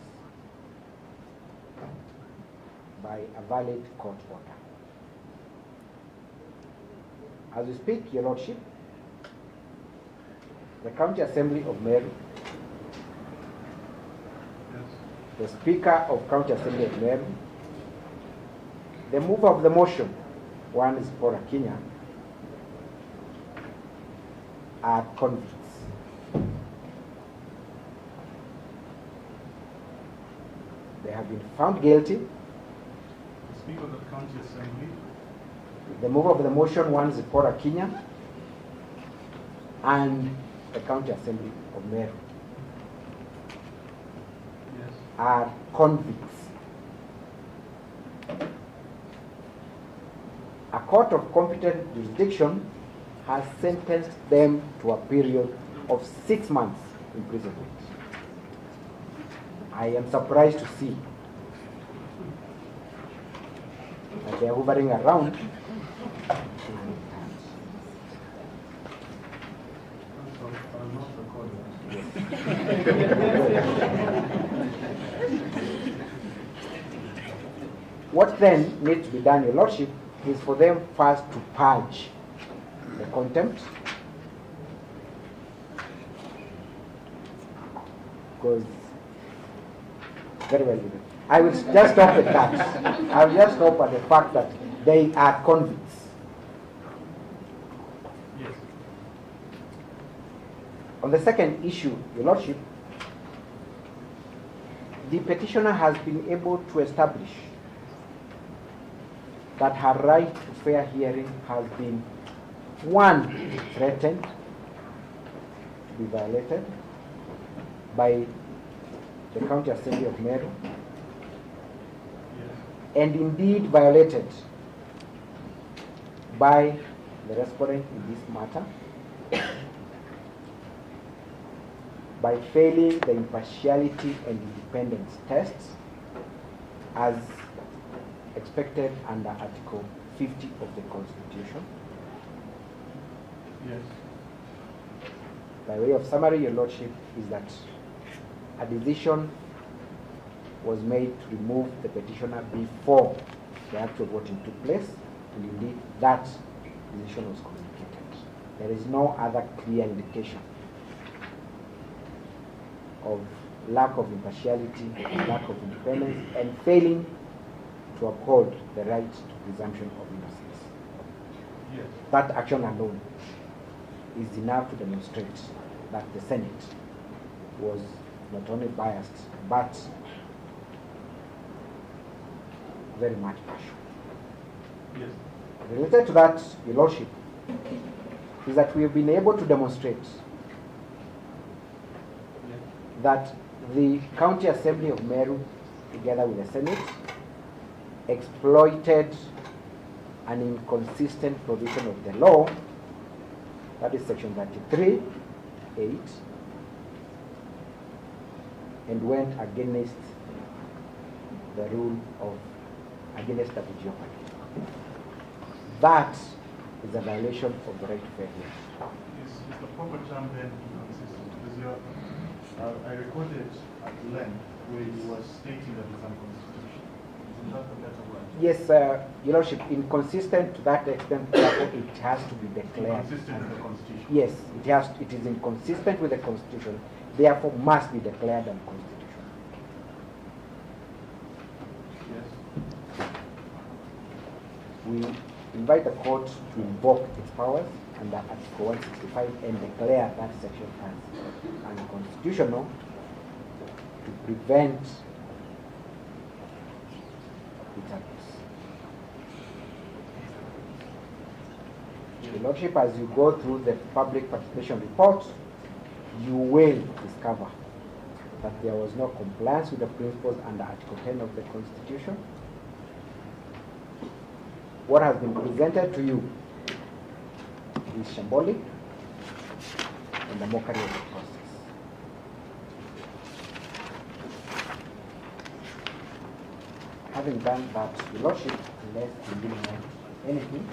Speaker 4: by a valid court order. As we speak, Your Lordship, the County Assembly of Meru, the Speaker of County Assembly of Meru, the mover of the motion, one is Paul Akinya, are convicts. They have been found guilty.
Speaker 2: The Speaker of the County Assembly.
Speaker 4: The mover of the motion, one is Paul Akinya, and the County Assembly of Meru are convicts. A court of competent jurisdiction has sentenced them to a period of 6 months imprisonment. I am surprised to see and they're hovering around. What then needs to be done, Your Lordship, is for them first to purge the contempt, because very well. I will just stop at that. I will just stop at the fact that they are convicts.
Speaker 2: Yes.
Speaker 4: On the second issue, Your Lordship, the petitioner has been able to establish that her right to fair hearing has been, one, threatened to be violated by the County Assembly of Meru, and indeed violated by the respondent in this matter by failing the impartiality and independence tests as expected under Article 50 of the Constitution.
Speaker 2: Yes.
Speaker 4: By way of summary, Your Lordship, is that a decision was made to remove the petitioner before the actual voting took place, and indeed that decision was communicated. There is no other clear indication of lack of impartiality, lack of independence, and failing to uphold the right to presumption of innocence.
Speaker 2: Yes.
Speaker 4: That action alone is enough to demonstrate that the Senate was not only biased, but very much partial.
Speaker 2: Yes.
Speaker 4: Related to that, Your Lordship, is that we have been able to demonstrate that the County Assembly of Meru, together with the Senate, exploited an inconsistent provision of the law, that is Section 33(8), and went against the rule of against double jeopardy. That is a violation of the right to fair hearing.
Speaker 2: Is the proper term then inconsistent? Because I recorded at length where you were stating that it's unconstitutional. Isn't that the better word?
Speaker 4: Yes, Your Lordship, inconsistent to that extent, therefore it has to be declared.
Speaker 2: Inconsistent with the Constitution?
Speaker 4: Yes, it is inconsistent with the Constitution, therefore must be declared unconstitutional.
Speaker 2: Yes.
Speaker 4: We invite the court to invoke its powers under Article 165 and declare that section as unconstitutional to prevent its abuse. Your Lordship, as you go through the public participation report, you will discover that there was no compliance with the principles under Article 10 of the Constitution. What has been presented to you is shambolic and a mockery of the process. Having done that, Your Lordship, unless you really want anything,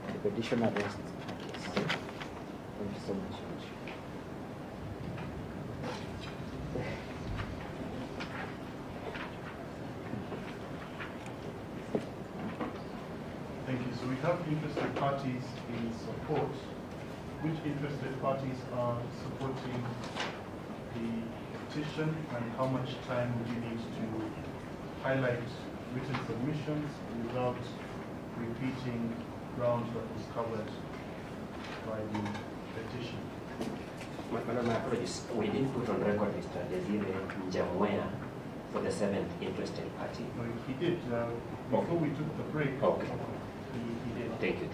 Speaker 4: the petitioner rests at this. Thank you so much, Your Lordship.
Speaker 2: Thank you. So we have interested parties in support. Which interested parties are supporting the petition, and how much time would you need to highlight written submissions without repeating ground that was covered by the petition?
Speaker 1: Madam, my apologies. We did put on record Mr. Desire Njamwea for the 7th interested party.
Speaker 2: No, he did. Before we took the break,
Speaker 1: Okay.
Speaker 2: he did.
Speaker 1: Thank you.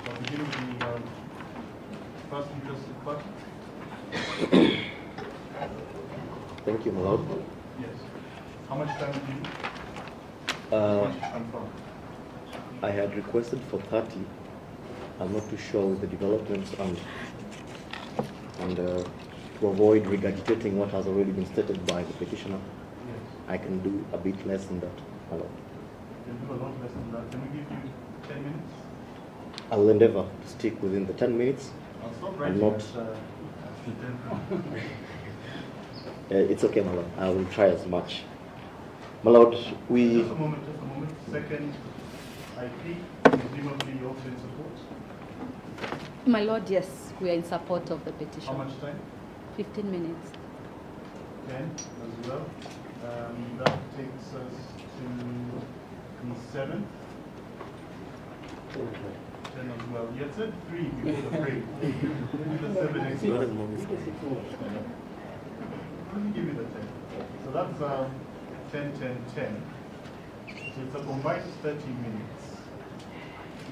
Speaker 2: I'll begin with the first interested party.
Speaker 9: Thank you, my lord.
Speaker 2: Yes. How much time do you need? Confirm.
Speaker 9: I had requested for 30. I'm not too sure with the developments and to avoid regurgitating what has already been stated by the petitioner. I can do a bit less than that, my lord.
Speaker 2: You can do a lot less than that. Can we give you 10 minutes?
Speaker 9: I'll endeavor to stick within the 10 minutes.
Speaker 2: I'll stop
Speaker 9: and
Speaker 2: writing
Speaker 9: not.
Speaker 2: at the 10.
Speaker 9: It's okay, my lord. I will try as much. My lord, we.
Speaker 2: Just a moment. Second, IP, presumably also in support.
Speaker 5: My Lord, yes, we are in support of the petition.
Speaker 2: How much time?
Speaker 5: 15 minutes.
Speaker 2: 10 as well. That takes us to the 7th. 10 as well. You had said 3 before the break. The 7 extra. Let me give you the 10. So that's 10, 10, 10. So it's a combined 30 minutes.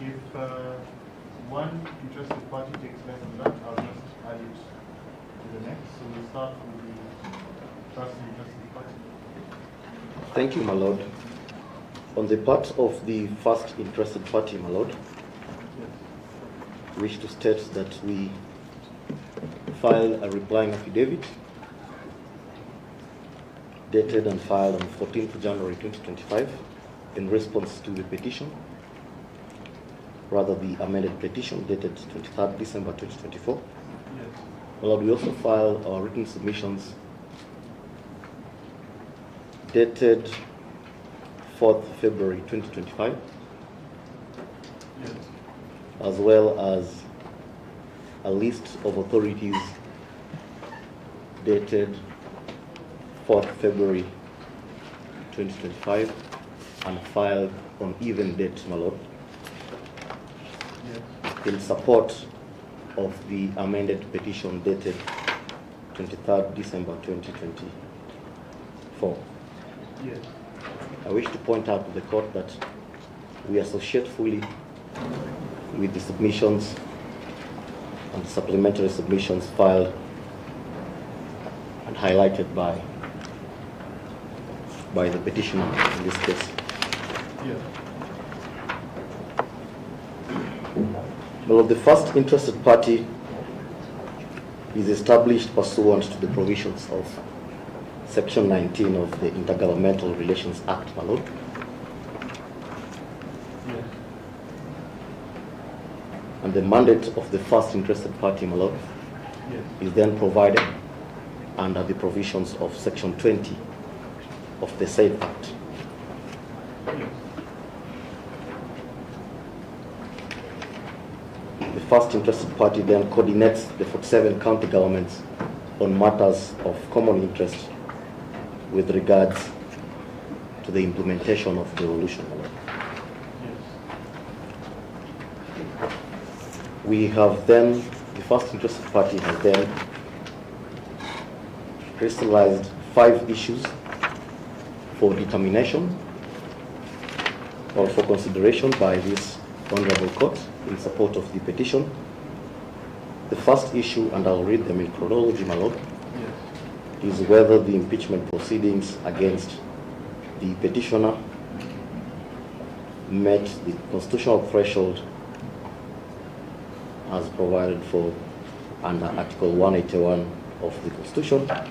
Speaker 2: If one interested party takes less than that, I'll just add it to the next. So we'll start with the first interested party.
Speaker 9: Thank you, my lord. On the part of the first interested party, my lord, I wish to state that we filed a replying affidavit dated and filed on 14th January 2025 in response to the petition, rather the amended petition dated 23rd December 2024.
Speaker 2: Yes.
Speaker 9: Well, we also filed our written submissions dated 4th February 2025,
Speaker 2: Yes.
Speaker 9: as well as a list of authorities dated 4th February 2025 and filed on even date, my lord,
Speaker 2: Yes.
Speaker 9: in support of the amended petition dated 23rd December 2024.
Speaker 2: Yes.
Speaker 9: I wish to point out to the court that we associate fully with the submissions and the supplementary submissions filed and highlighted by the petitioner in this case.
Speaker 2: Yes.
Speaker 9: Well, the first interested party is established pursuant to the provisions of Section 19 of the Intergovernmental Relations Act, my lord.
Speaker 2: Yes.
Speaker 9: And the mandate of the first interested party, my lord,
Speaker 2: Yes.
Speaker 9: is then provided under the provisions of Section 20 of the said Act.
Speaker 2: Yes.
Speaker 9: The first interested party then coordinates the 47 county governments on matters of common interest with regards to the implementation of the resolution.
Speaker 2: Yes.
Speaker 9: We have then, the first interested party has then crystallized 5 issues for determination or for consideration by this Honorable Court in support of the petition. The first issue, and I'll read them in chronology, my lord,
Speaker 2: Yes.
Speaker 9: is whether the impeachment proceedings against the petitioner met the constitutional threshold as provided for under Article 181 of the Constitution,
Speaker 2: Yes.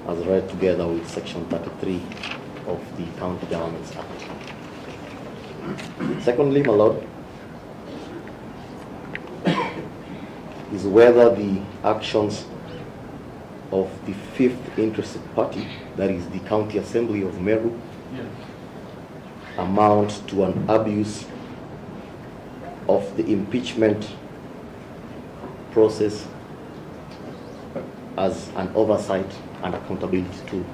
Speaker 9: as read together with Section 33 of the County Governments Act. Secondly, my lord, is whether the actions of the fifth interested party, that is the County Assembly of Meru,
Speaker 2: Yes.
Speaker 9: amount to an abuse of the impeachment process as an oversight and accountability tool.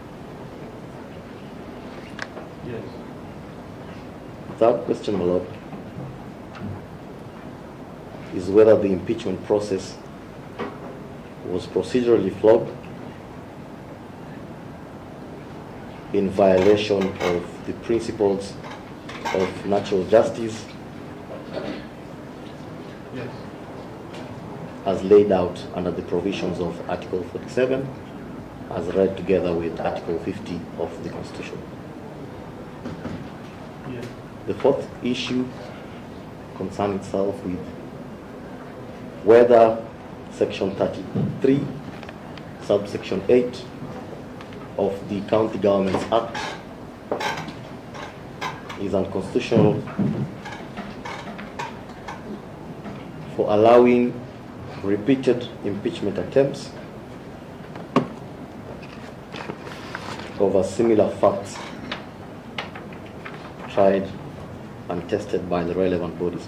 Speaker 2: Yes.
Speaker 9: Third question, my lord, is whether the impeachment process was procedurally flawed in violation of the principles of natural justice
Speaker 2: Yes.
Speaker 9: as laid out under the provisions of Article 47, as read together with Article 50 of the Constitution.
Speaker 2: Yes.
Speaker 9: The fourth issue concerns itself with whether Section 33, subsection 8 of the County Governments Act is unconstitutional for allowing repeated impeachment attempts over similar facts tried and tested by the relevant bodies.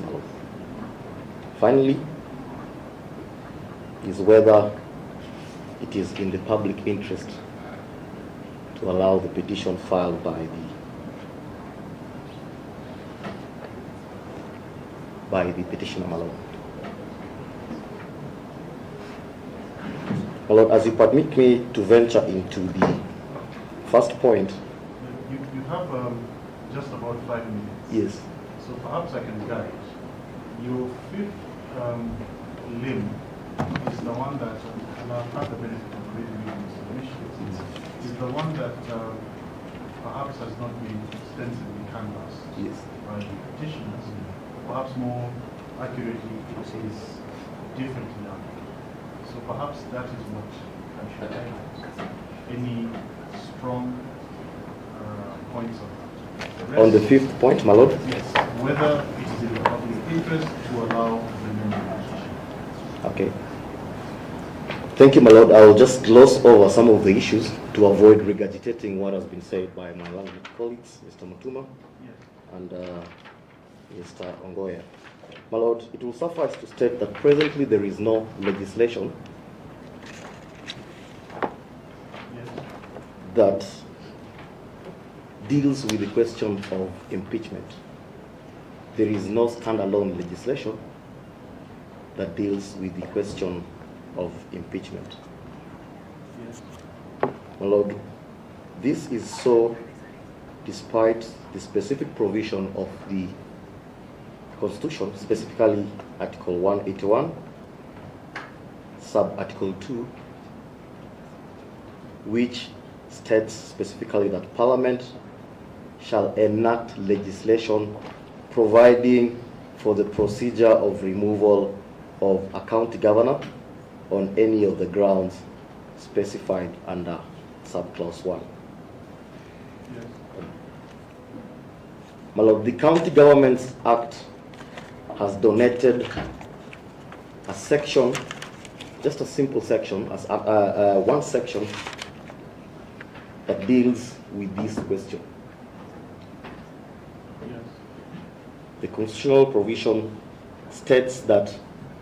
Speaker 9: Finally, is whether it is in the public interest to allow the petition filed by the petitioner. My Lord, as you permit me to venture into the first point.
Speaker 2: You have just about 5 minutes.
Speaker 9: Yes.
Speaker 2: So perhaps I can guide. Your fifth limb is the one that, and I've had the benefit of reading the submissions, is the one that perhaps has not been extensively canvassed by the petitioners. Perhaps more accurately, it is differently done. So perhaps that is what I should highlight. Any strong points of that?
Speaker 9: On the fifth point, my Lord?
Speaker 2: Yes, whether it is in the public interest to allow the member.
Speaker 9: Okay. Thank you, my Lord. I will just gloss over some of the issues to avoid regurgitating what has been said by my language colleagues, Mr. Mutuma and Mr. Ongoya. My Lord, it will suffice to state that presently there is no legislation that deals with the question of impeachment. There is no standalone legislation that deals with the question of impeachment. My Lord, this is so despite the specific provision of the Constitution, specifically Article 181, Sub-Article 2, which states specifically that Parliament shall enact legislation providing for the procedure of removal of a county governor on any of the grounds specified under Subclause 1.
Speaker 2: Yes.
Speaker 9: My Lord, the County Governments Act has donated a section, just a simple section, as one section that deals with this question.
Speaker 2: Yes.
Speaker 9: The constitutional provision states that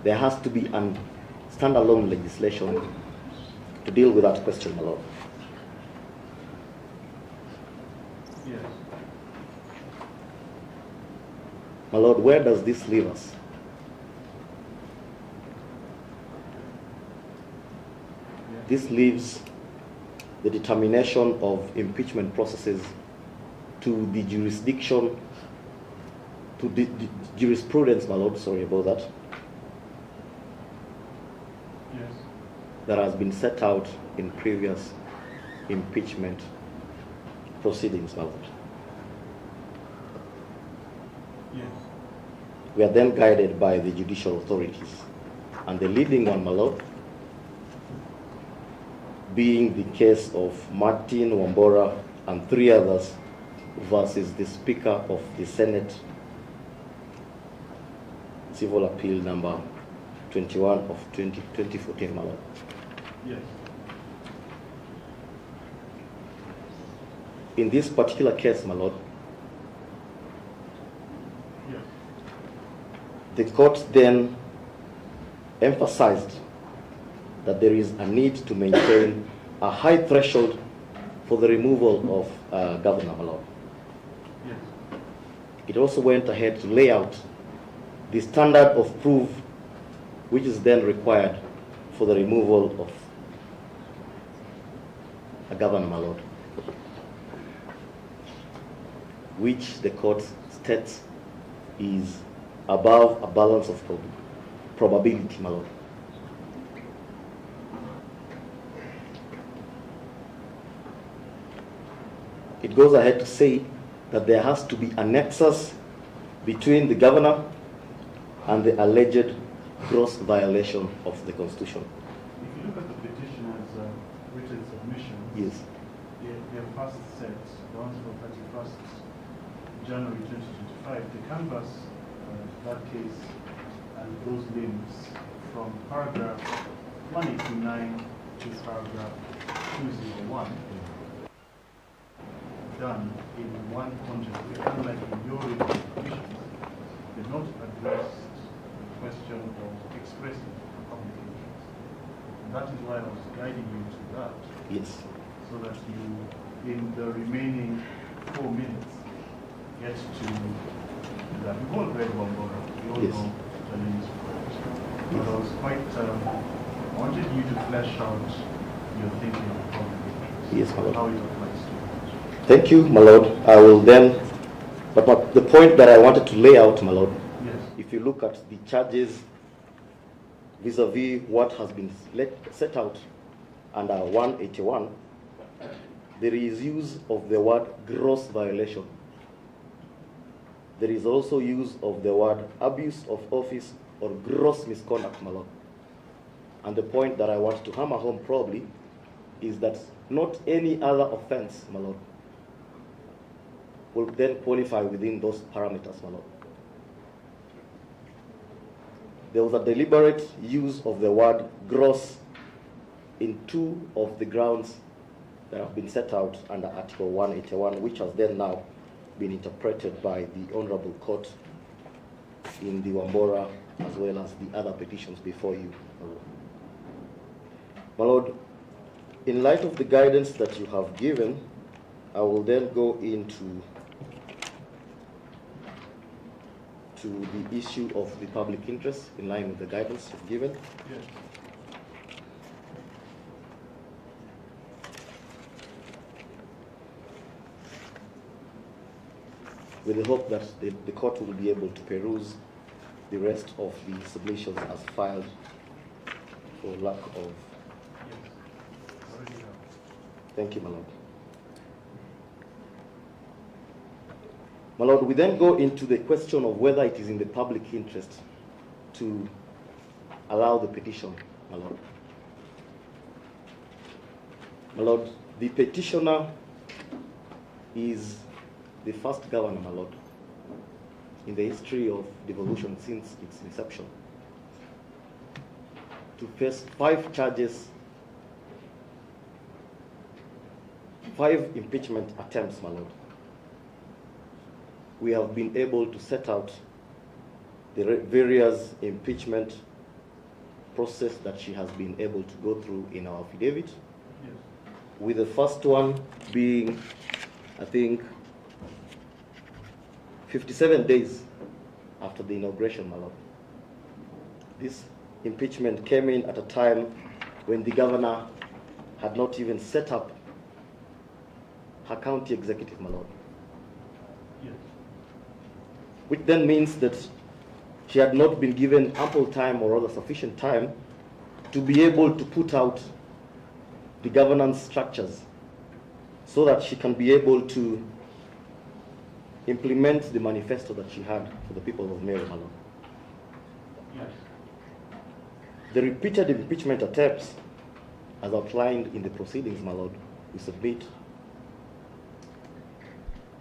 Speaker 9: there has to be a standalone legislation to deal with that question, my Lord.
Speaker 2: Yes.
Speaker 9: My Lord, where does this leave us?
Speaker 2: Yes.
Speaker 9: This leaves the determination of impeachment processes to the jurisdiction, to the jurisprudence, my Lord, sorry about that,
Speaker 2: Yes.
Speaker 9: that has been set out in previous impeachment proceedings, my Lord.
Speaker 2: Yes.
Speaker 9: We are then guided by the judicial authorities. And the leading one, my Lord, being the case of Martin Wambora and 3 others versus the Speaker of the Senate, Civil Appeal number 21 of 2014, my Lord.
Speaker 2: Yes.
Speaker 9: In this particular case, my Lord,
Speaker 2: Yes.
Speaker 9: the court then emphasized that there is a need to maintain a high threshold for the removal of Governor, my Lord.
Speaker 2: Yes.
Speaker 9: It also went ahead to lay out the standard of proof which is then required for the removal of a governor, my Lord, which the court states is above a balance of probability, my Lord. It goes ahead to say that there has to be a nexus between the governor and the alleged gross violation of the Constitution.
Speaker 2: If you look at the petitioner's written submission,
Speaker 9: Yes.
Speaker 2: their first set, the ones for 31st January 2025, they canvass that case and those limbs from paragraph 189 to paragraph 201, done in one context. Unlike in your interpretations, they not addressed the question of expressing public interest. And that is why I was guiding you to that.
Speaker 9: Yes.
Speaker 2: So that you, in the remaining 4 minutes, get to that. We've all read Wambora. We all
Speaker 9: Yes.
Speaker 2: know the names for it. But I was quite, I wanted you to flesh out your thinking of public interest.
Speaker 9: Yes, my lord.
Speaker 2: How it applies to it.
Speaker 9: Thank you, my lord. I will then, but the point that I wanted to lay out, my lord,
Speaker 2: Yes.
Speaker 9: if you look at the charges vis-a-vis what has been set out under 181, there is use of the word gross violation. There is also use of the word abuse of office or gross misconduct, my lord. And the point that I want to hammer home probably is that not any other offense, my lord, will then qualify within those parameters, my lord. There was a deliberate use of the word gross in 2 of the grounds that have been set out under Article 181, which has then now been interpreted by the Honorable Court in the Wambora as well as the other petitions before you. My lord, in light of the guidance that you have given, I will then go into the issue of the public interest in line with the guidance you've given.
Speaker 2: Yes.
Speaker 9: With the hope that the court will be able to peruse the rest of the submissions as filed for lack of.
Speaker 2: Yes. Already have.
Speaker 9: Thank you, my lord. My lord, we then go into the question of whether it is in the public interest to allow the petition, my lord. My lord, the petitioner is the first governor, my lord, in the history of devolution since its inception, to face 5 charges, 5 impeachment attempts, my lord. We have been able to set out the various impeachment process that she has been able to go through in our affidavit,
Speaker 2: Yes.
Speaker 9: with the first one being, I think, 57 days after the inauguration, my lord. This impeachment came in at a time when the governor had not even set up her county executive, my lord.
Speaker 2: Yes.
Speaker 9: Which then means that she had not been given ample time, or rather sufficient time, to be able to put out the governance structures so that she can be able to implement the manifesto that she had for the people of Meru, my lord.
Speaker 2: Yes.
Speaker 9: The repeated impeachment attempts, as outlined in the proceedings, my lord, we submit,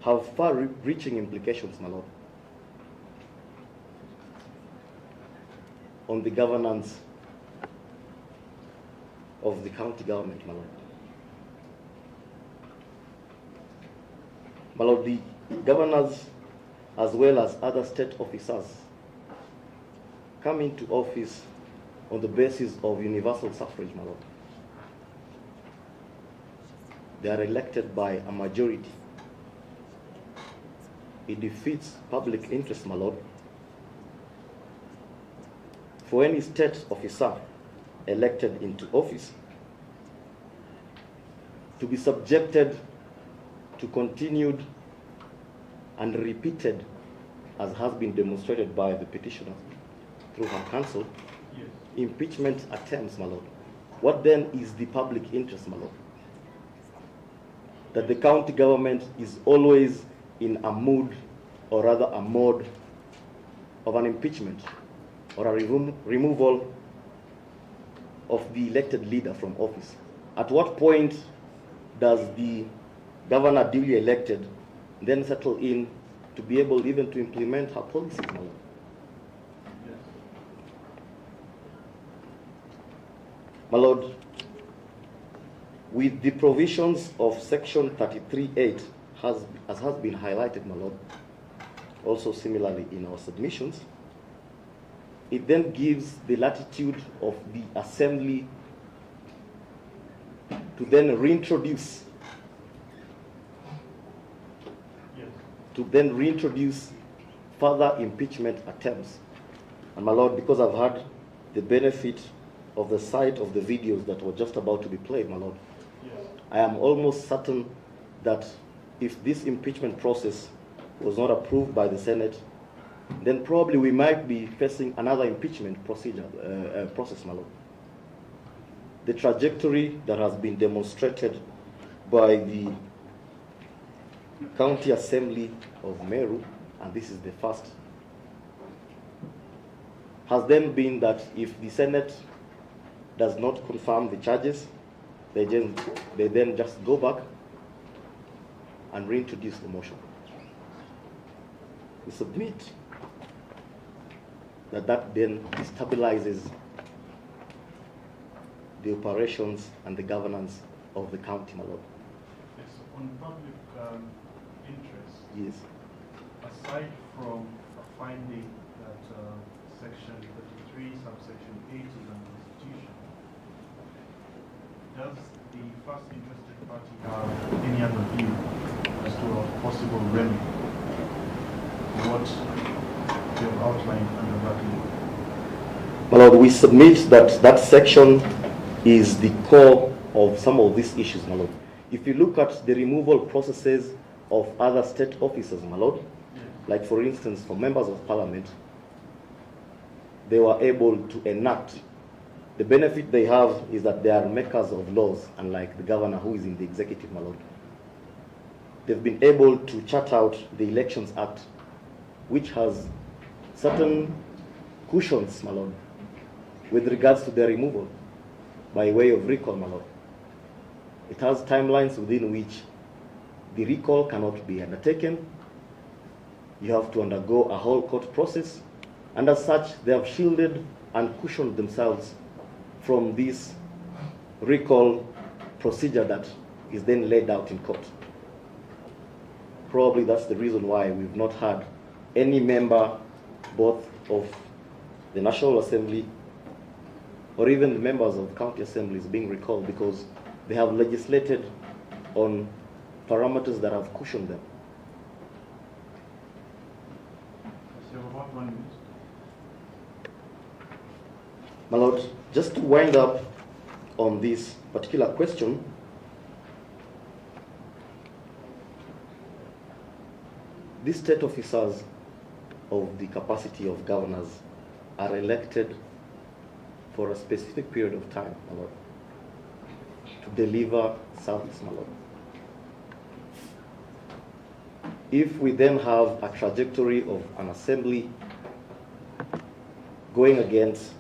Speaker 9: have far-reaching implications, my lord, on the governance of the county government, my lord. My lord, the governors as well as other state officers come into office on the basis of universal suffrage, my lord. They are elected by a majority. It defeats public interest, my lord, for any state officer elected into office to be subjected to continued and repeated, as has been demonstrated by the petitioner through her counsel,
Speaker 2: Yes.
Speaker 9: impeachment attempts, my lord. What then is the public interest, my lord? That the county government is always in a mood, or rather a mode, of an impeachment or a removal of the elected leader from office. At what point does the governor duly elected then settle in to be able even to implement her policies, my lord? My lord, with the provisions of section 33.8, as has been highlighted, my lord, also similarly in our submissions, it then gives the latitude of the assembly to then reintroduce further impeachment attempts. And my lord, because I've had the benefit of the sight of the videos that were just about to be played, my lord, I am almost certain that if this impeachment process was not approved by the Senate, then probably we might be facing another impeachment process, my lord. The trajectory that has been demonstrated by the County Assembly of Meru, and this is the first, has then been that if the Senate does not confirm the charges, they then just go back and reintroduce the motion. We submit that then destabilizes the operations and the governance of the county, my lord.
Speaker 2: Yes, on public interest,
Speaker 9: Yes.
Speaker 2: aside from a finding that section 33, subsection 8 is unconstitutional, does the first interested party have any other view as to a possible remedy for what they have outlined under that law?
Speaker 9: My lord, we submit that that section is the core of some of these issues, my lord. If you look at the removal processes of other state officers, my lord, like for instance, for members of parliament, they were able to enact. The benefit they have is that they are makers of laws, unlike the governor who is in the executive, my lord. They've been able to chart out the Elections Act, which has certain cushions, my lord, with regards to their removal by way of recall, my lord. It has timelines within which the recall cannot be undertaken. You have to undergo a whole court process, and as such, they have shielded and cushioned themselves from this recall procedure that is then laid out in court. Probably that's the reason why we've not had any member, both of the National Assembly or even the members of county assemblies, being recalled, because they have legislated on parameters that have cushioned them.
Speaker 2: So about 1 minute.
Speaker 9: My lord, just to wind up on this particular question, these state officers of the capacity of governors are elected for a specific period of time, my lord, to deliver service, my lord. If we then have a trajectory of an assembly going against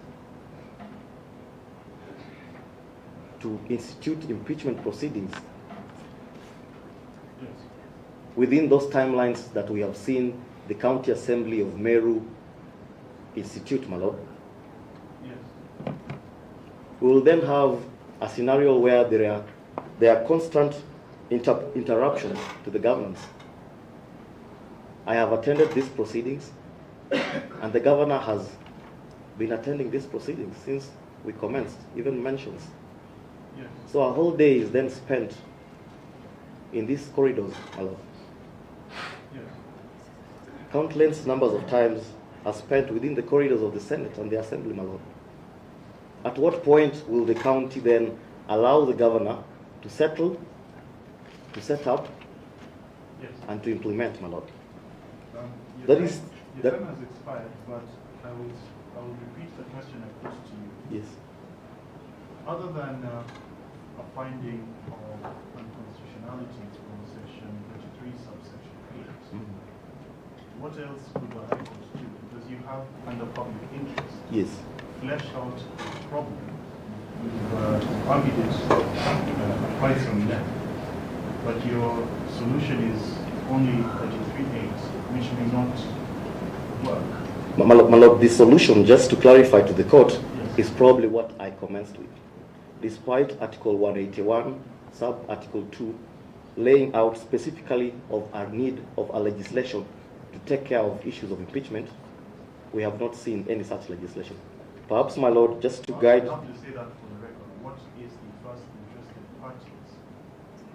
Speaker 9: to institute impeachment proceedings within those timelines that we have seen the County Assembly of Meru institute, my lord, we will then have a scenario where there are constant interruptions to the governance. I have attended these proceedings, and the governor has been attending these proceedings since we commenced, even mentions.
Speaker 2: Yes.
Speaker 9: So a whole day is then spent in these corridors, my lord.
Speaker 2: Yes.
Speaker 9: Countless numbers of times are spent within the corridors of the Senate and the Assembly, my lord. At what point will the county then allow the governor to settle, to set up,
Speaker 2: Yes.
Speaker 9: and to implement, my lord?
Speaker 2: Your
Speaker 9: That is
Speaker 2: time has expired, but I will repeat the question I posed to you.
Speaker 9: Yes.
Speaker 2: Other than a finding of unconstitutionality for section 33, subsection 8, what else could the High Court do? Because you have, under public interest,
Speaker 9: Yes.
Speaker 2: fleshed out the problem. You've argued it quite some length. but your solution is only 33.8, which may not work.
Speaker 9: My Lord, the solution, just to clarify to the court, is probably what I commenced with. Despite Article 181, sub-Article 2, laying out specifically of our need of a legislation to take care of issues of impeachment, we have not seen any such legislation. Perhaps, my Lord, just to guide...
Speaker 2: I have to say that for the record. What is the first interested party's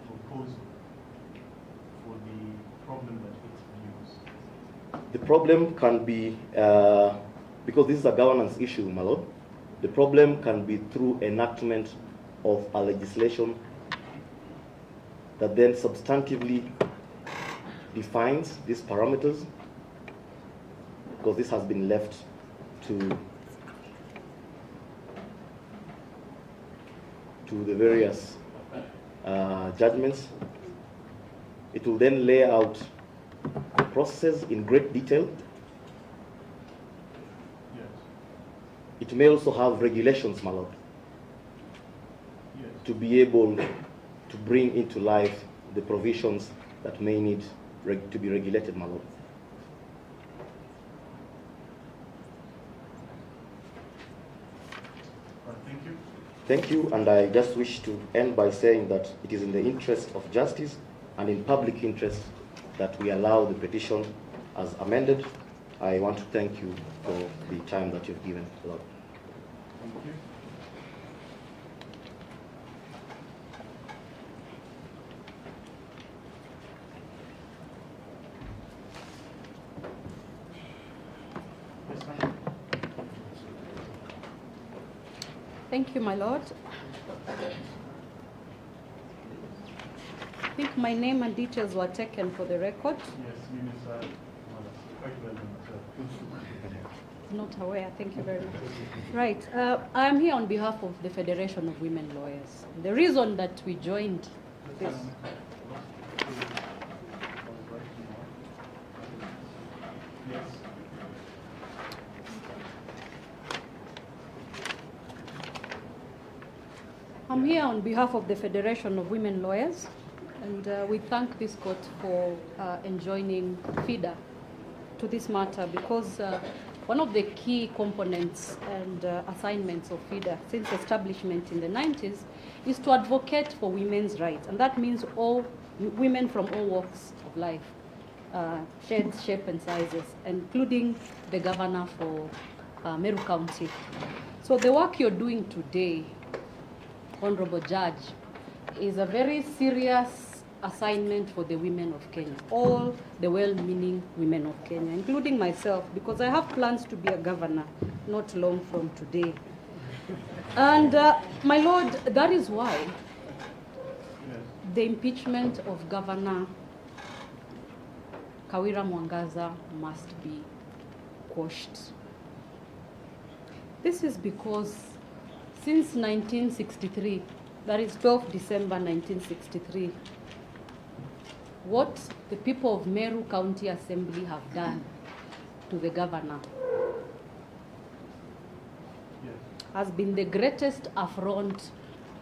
Speaker 2: proposal for the problem that it views?
Speaker 9: The problem can be, because this is a governance issue, my Lord, the problem can be through enactment of a legislation that then substantively defines these parameters, because this has been left to the various judgments. It will then lay out the processes in great detail.
Speaker 2: Yes.
Speaker 9: It may also have regulations, my Lord,
Speaker 2: Yes.
Speaker 9: to be able to bring into life the provisions that may need to be regulated, my Lord.
Speaker 2: Thank you.
Speaker 9: Thank you, and I just wish to end by saying that it is in the interest of justice and in public interest that we allow the petition as amended. I want to thank you for the time that you've given, Lord.
Speaker 2: Thank you. Yes, ma'am.
Speaker 5: Thank you, my lord. I think my name and details were taken for the record.
Speaker 2: Yes, Minister. Quite well done, sir.
Speaker 5: Not aware, thank you very much. Right, I am here on behalf of the Federation of Women Lawyers. The reason that we joined this...
Speaker 2: Yes.
Speaker 5: I'm here on behalf of the Federation of Women Lawyers, and we thank this court for enjoining FIDA to this matter, because one of the key components and assignments of FIDA since establishment in the 90s is to advocate for women's rights, and that means all women from all walks of life, shades, shape and sizes, including the governor for Meru County. So the work you're doing today, Honorable Judge, is a very serious assignment for the women of Kenya, all the well-meaning women of Kenya, including myself, because I have plans to be a governor not long from today. And my lord, that is why the impeachment of Governor MWANGAZA must be quashed. This is because since 1963, that is 12 December 1963, what the people of Meru County Assembly have done to the governor has been the greatest affront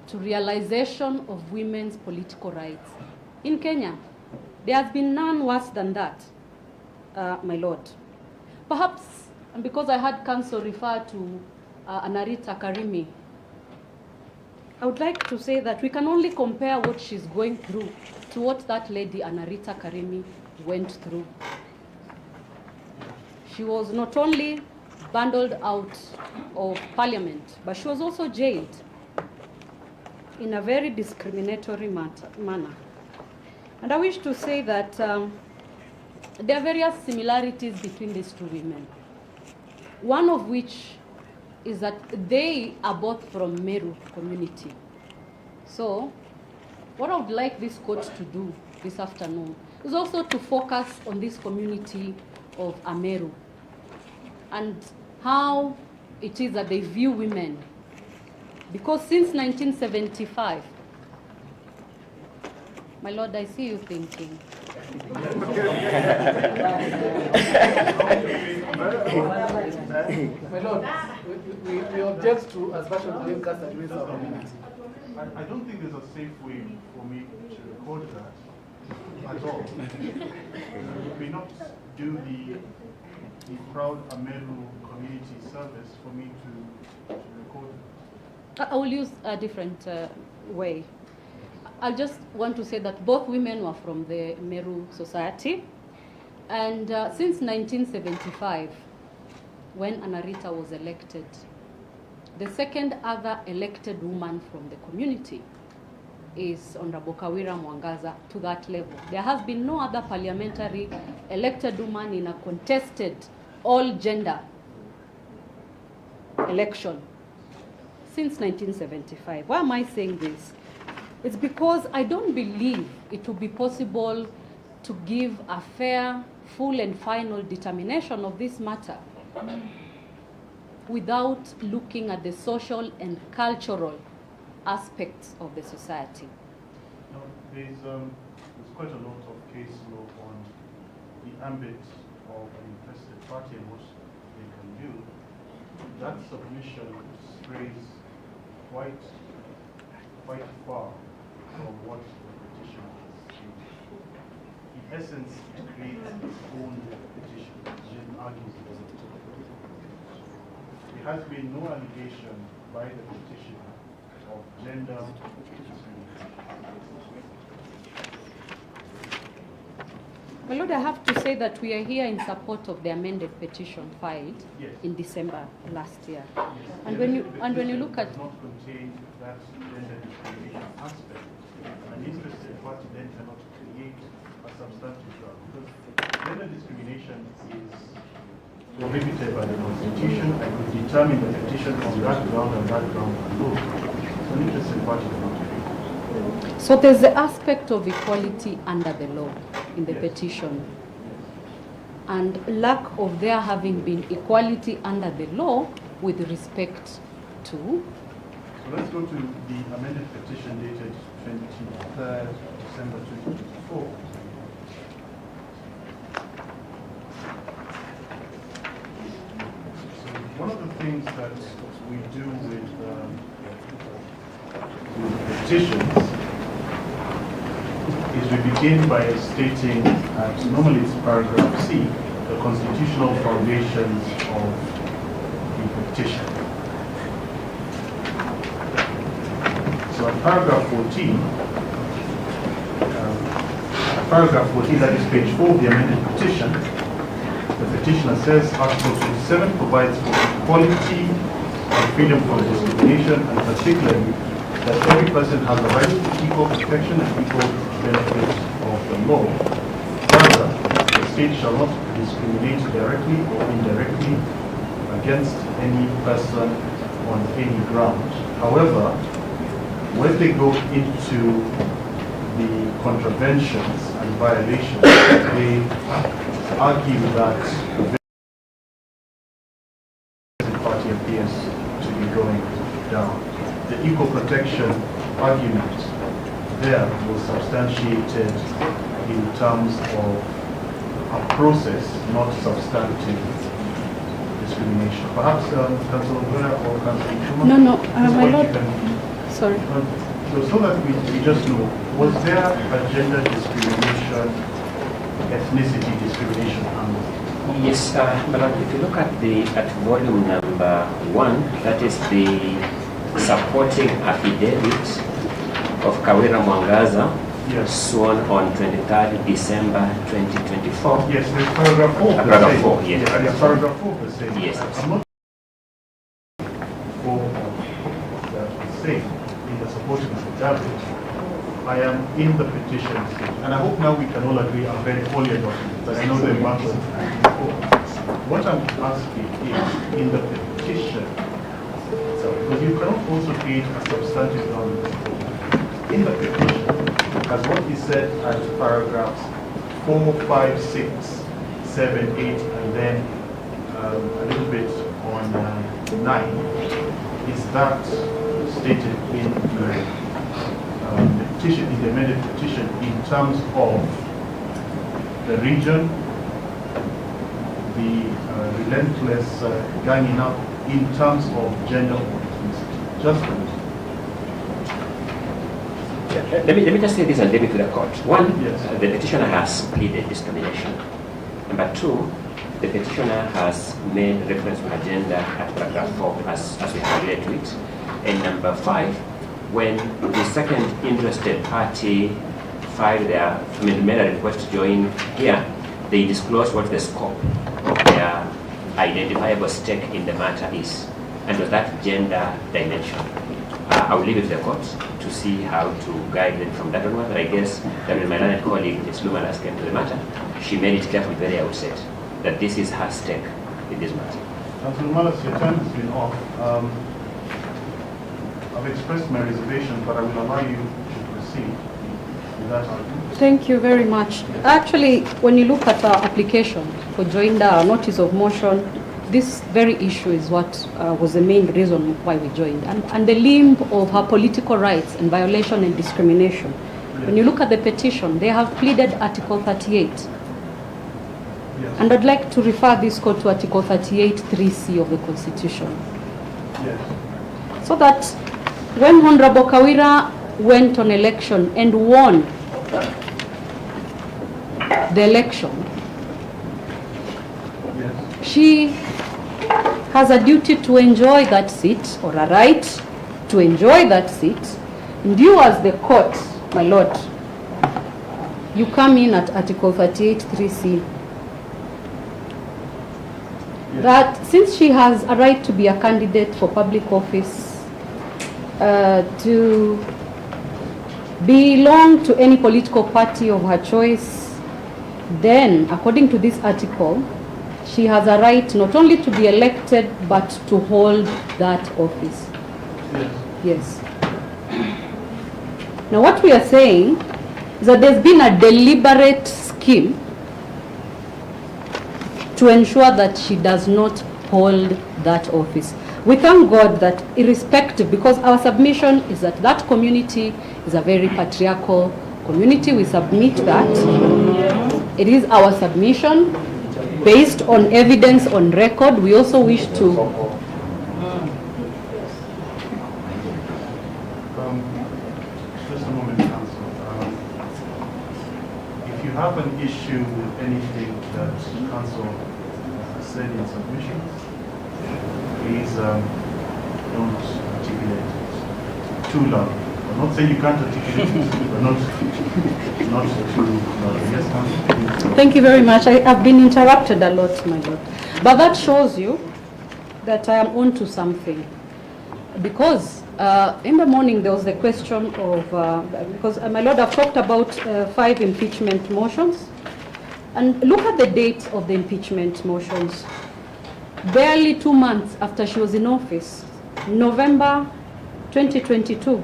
Speaker 5: to realization of women's political rights in Kenya. There has been none worse than that, my lord. Perhaps, and because I had counsel refer to Anarita Karimi, I would like to say that we can only compare what she's going through to what that lady, Anarita Karimi, went through. She was not only bundled out of parliament, but she was also jailed in a very discriminatory manner. And I wish to say that there are various similarities between these two women. One of which is that they are both from Meru community. So, what I would like this court to do this afternoon is also to focus on this community of Ameru and how it is that they view women. Because since 1975, my lord, I see you thinking.
Speaker 6: My lord, we object to as much as we cast against our community.
Speaker 2: I don't think there's a safe way for me to record that at all. It may not do the proud Meru community service for me to record that.
Speaker 5: I will use a different way. I just want to say that both women were from the Meru society, and since 1975, when Anarita was elected, the second other elected woman from the community is Honorable MWANGAZA to that level. There has been no other parliamentary elected woman in a contested all-gender election since 1975. Why am I saying this? It's because I don't believe it will be possible to give a fair, full and final determination of this matter without looking at the social and cultural aspects of the society.
Speaker 2: No, there's quite a lot of case law on the ambit of an interested party and what they can do. That submission strays quite far from what the petition is saying. In essence, it creates its own petition, which argues it. There has been no allegation by the petitioner of gender discrimination.
Speaker 5: Well, Lord, I have to say that we are here in support of the amended petition filed in December last year.
Speaker 2: Yes.
Speaker 5: And when you look at
Speaker 2: does not contain that gender discrimination aspect, an interested party then cannot create a substantive ground because gender discrimination is prohibited by the Constitution. I could determine the petition on that ground and that ground alone. So an interested party cannot create.
Speaker 5: So there's the aspect of equality under the law in the petition, and lack of there having been equality under the law with respect to.
Speaker 2: So let's go to the amended petition dated 23rd December 2024. So one of the things that we do with petitions is we begin by stating, normally it's paragraph C, the constitutional foundations of the petition. So at paragraph 14, that is page 4 of the amended petition, the petitioner says Article 27 provides for equality and freedom from discrimination, and particularly that every person has the right to equal protection and equal benefit of the law. Further, the state shall not discriminate directly or indirectly against any person on any ground. However, when they go into the contraventions and violations, they argue that the party appears to be going down. The equal protection argument there was substantiated in terms of a process, not substantive discrimination. Perhaps Councillor Ngwera or Councillor Nkrumah?
Speaker 5: No, my lord. Sorry.
Speaker 2: So that we just know, was there a gender discrimination, ethnicity discrimination angle?
Speaker 1: Yes, but if you look at volume number 1, that is the supporting affidavit of MWANGAZA, sworn on 23rd December 2024.
Speaker 2: Yes, there's paragraph 4.
Speaker 1: Paragraph 4, yes.
Speaker 2: Yes, paragraph 4 per se.
Speaker 1: Yes.
Speaker 2: I'm not for that say in the supporting affidavit. I am in the petition stage, and I hope now we can all agree I'm very early about it, but I know the matter. What I'm asking is in the petition itself, because you cannot also create a substantive ground in the petition, as what is said at paragraphs 4, 5, 6, 7, 8, and then a little bit on 9, is that stated in the petition, in the amended petition, in terms of the region, the relentless ganging up in terms of gender or ethnicity. Just
Speaker 1: Let me just say this and leave it to the court. One,
Speaker 2: Yes.
Speaker 1: The petitioner has pleaded discrimination. Number two, the petitioner has made reference to her gender at paragraph 4 as we have related to it. And number 5, when the second interested party made a request to join here, they disclose what the scope of their identifiable stake in the matter is, and was that gender dimension. I will leave it to the court to see how to guide them from that onward, but I guess that when my learned colleague, Ms. Lumalas, came to the matter, she made it clear from the very outset that this is her stake in this matter.
Speaker 2: Councillor Lumalas, your time has been off. I've expressed my reservation, but I will allow you to proceed with that argument.
Speaker 5: Thank you very much. Actually, when you look at our application for joinder, our notice of motion, this very issue is what was the main reason why we joined. And the limb of her political rights and violation and discrimination. When you look at the petition, they have pleaded Article 38.
Speaker 2: Yes.
Speaker 5: And I'd like to refer this court to Article 38, 3C of the Constitution.
Speaker 2: Yes.
Speaker 5: So that when Honorable Kawira went on election and won the election,
Speaker 2: Yes.
Speaker 5: she has a duty to enjoy that seat, or a right to enjoy that seat. And you as the court, my lord, you come in at Article 38, 3C.
Speaker 2: Yes.
Speaker 5: That since she has a right to be a candidate for public office, to belong to any political party of her choice, then according to this article, she has a right not only to be elected but to hold that office.
Speaker 2: Yes.
Speaker 5: Yes. Now what we are saying is that there's been a deliberate scheme to ensure that she does not hold that office. We thank God that irrespective, because our submission is that that community is a very patriarchal community. We submit that. It is our submission based on evidence on record. We also wish to
Speaker 2: just a moment, Council. If you have an issue with anything that Council said in submissions, please don't articulate it too loud. I'm not saying you can't articulate it, but not too loud. Yes, Council?
Speaker 5: Thank you very much. I've been interrupted a lot, my lord. But that shows you that I am on to something. Because in the morning there was the question of, because my lord, I've talked about 5 impeachment motions. And look at the date of the impeachment motions. Barely 2 months after she was in office, November 2022,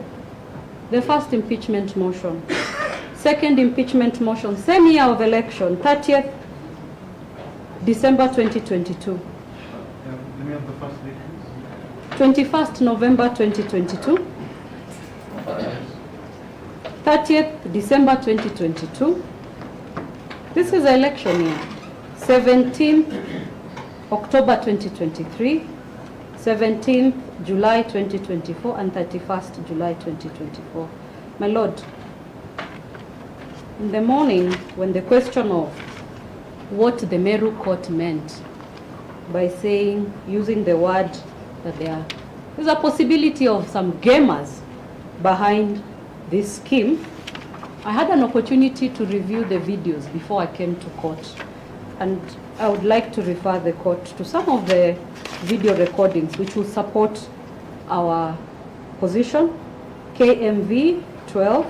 Speaker 5: the first impeachment motion. Second impeachment motion, same year of election, 30th December 2022.
Speaker 2: Let me have the first date, please.
Speaker 5: 21st November 2022. 30th December 2022. This is election year. 17th October 2023. 17th July 2024 and 31st July 2024. My lord, in the morning, when the question of what the Meru court meant by saying, using the word that there's a possibility of some gamers behind this scheme, I had an opportunity to review the videos before I came to court. And I would like to refer the court to some of the video recordings which will support our position. KMV 12,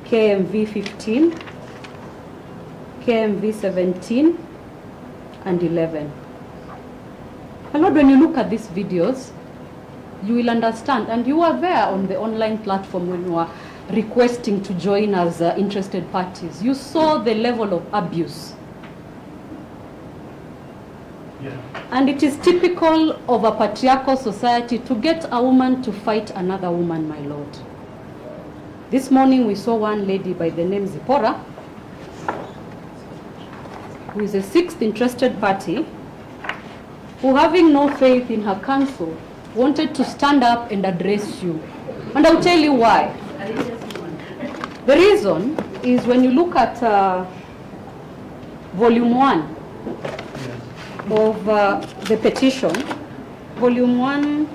Speaker 5: KMV 15, KMV 17, and 11. My lord, when you look at these videos, you will understand, and you were there on the online platform when you were requesting to join as interested parties. You saw the level of abuse.
Speaker 2: Yeah.
Speaker 5: And it is typical of a patriarchal society to get a woman to fight another woman, my lord. This morning we saw one lady by the name Zipporah, who is a 6th interested party, who, having no faith in her counsel, wanted to stand up and address you. And I'll tell you why. The reason is when you look at volume 1 of the petition, volume 1,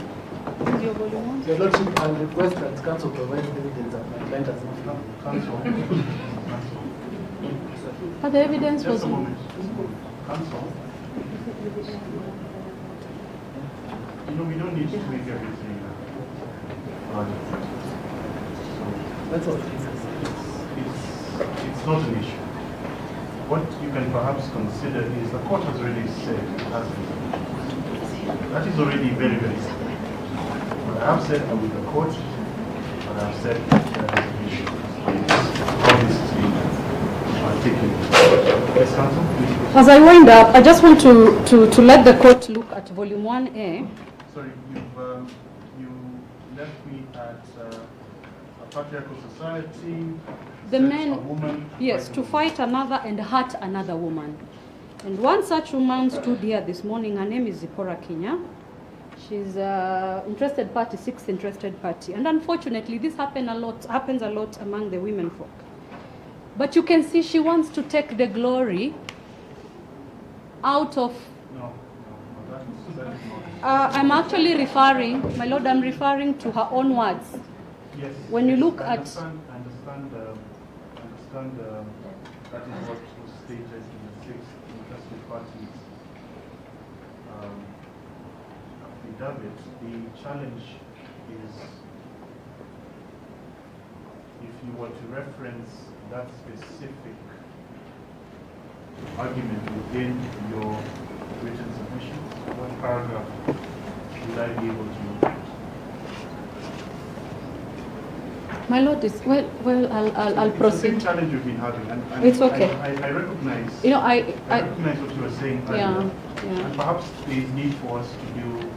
Speaker 5: is your volume 1?
Speaker 6: Your Lordship, I'll request that counsel provide evidence that my client has not found.
Speaker 5: But the evidence was...
Speaker 2: Just a moment. Counsel. You know, we don't need to make everything
Speaker 6: That's all.
Speaker 2: it's not an issue. What you can perhaps consider is the court has already said it has been. That is already very, very simple. What I have said with the court, what I have said there is an issue. How this is being articulated. Yes, counsel, please.
Speaker 5: As I wind up, I just want to let the court look at volume 1A.
Speaker 2: Sorry, you left me at a patriarchal society.
Speaker 5: The
Speaker 2: sets
Speaker 5: men,
Speaker 2: a woman,
Speaker 5: yes, to fight another and hurt another woman. And one such woman stood here this morning. Her name is Zipporah Kenya. She's interested party, 6th interested party. And unfortunately, this happens a lot among the women folk. But you can see she wants to take the glory out of...
Speaker 2: No, that is not.
Speaker 5: I'm actually referring, my lord, I'm referring to her own words.
Speaker 2: Yes.
Speaker 5: When you
Speaker 2: yes,
Speaker 5: look
Speaker 2: I
Speaker 5: at...
Speaker 2: understand that is what was stated in the 6th interested parties affidavit. The challenge is if you were to reference that specific argument within your written submissions, what paragraph would I be able to?
Speaker 5: My lord is, I'll proceed.
Speaker 2: It's the same challenge you've been having. And
Speaker 5: It's okay.
Speaker 2: I recognize,
Speaker 5: You know,
Speaker 2: I recognize what you were saying earlier.
Speaker 5: Yeah.
Speaker 2: And perhaps there is need for us to do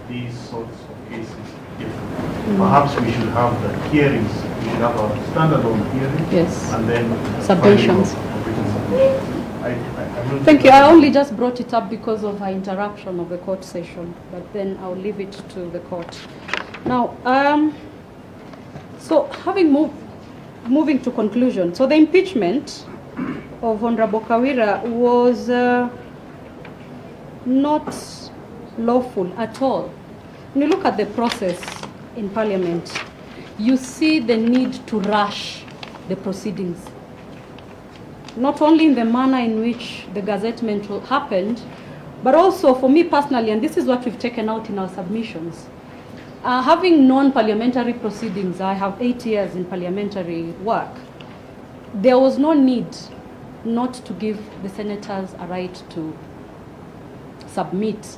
Speaker 2: these sorts of cases differently. Perhaps we should have the hearings, we should have a standalone hearing.
Speaker 5: Yes.
Speaker 2: And then
Speaker 5: Submissions.
Speaker 2: written submissions.
Speaker 5: Thank you. I only just brought it up because of her interruption of the court session, but then I'll leave it to the court. Now, so having moving to conclusion, so the impeachment of Honorable Kawira was not lawful at all. When you look at the process in Parliament, you see the need to rush the proceedings. Not only in the manner in which the gazettement happened, but also for me personally, and this is what we've taken out in our submissions. Having known parliamentary proceedings, I have 8 years in parliamentary work, there was no need not to give the senators a right to submit.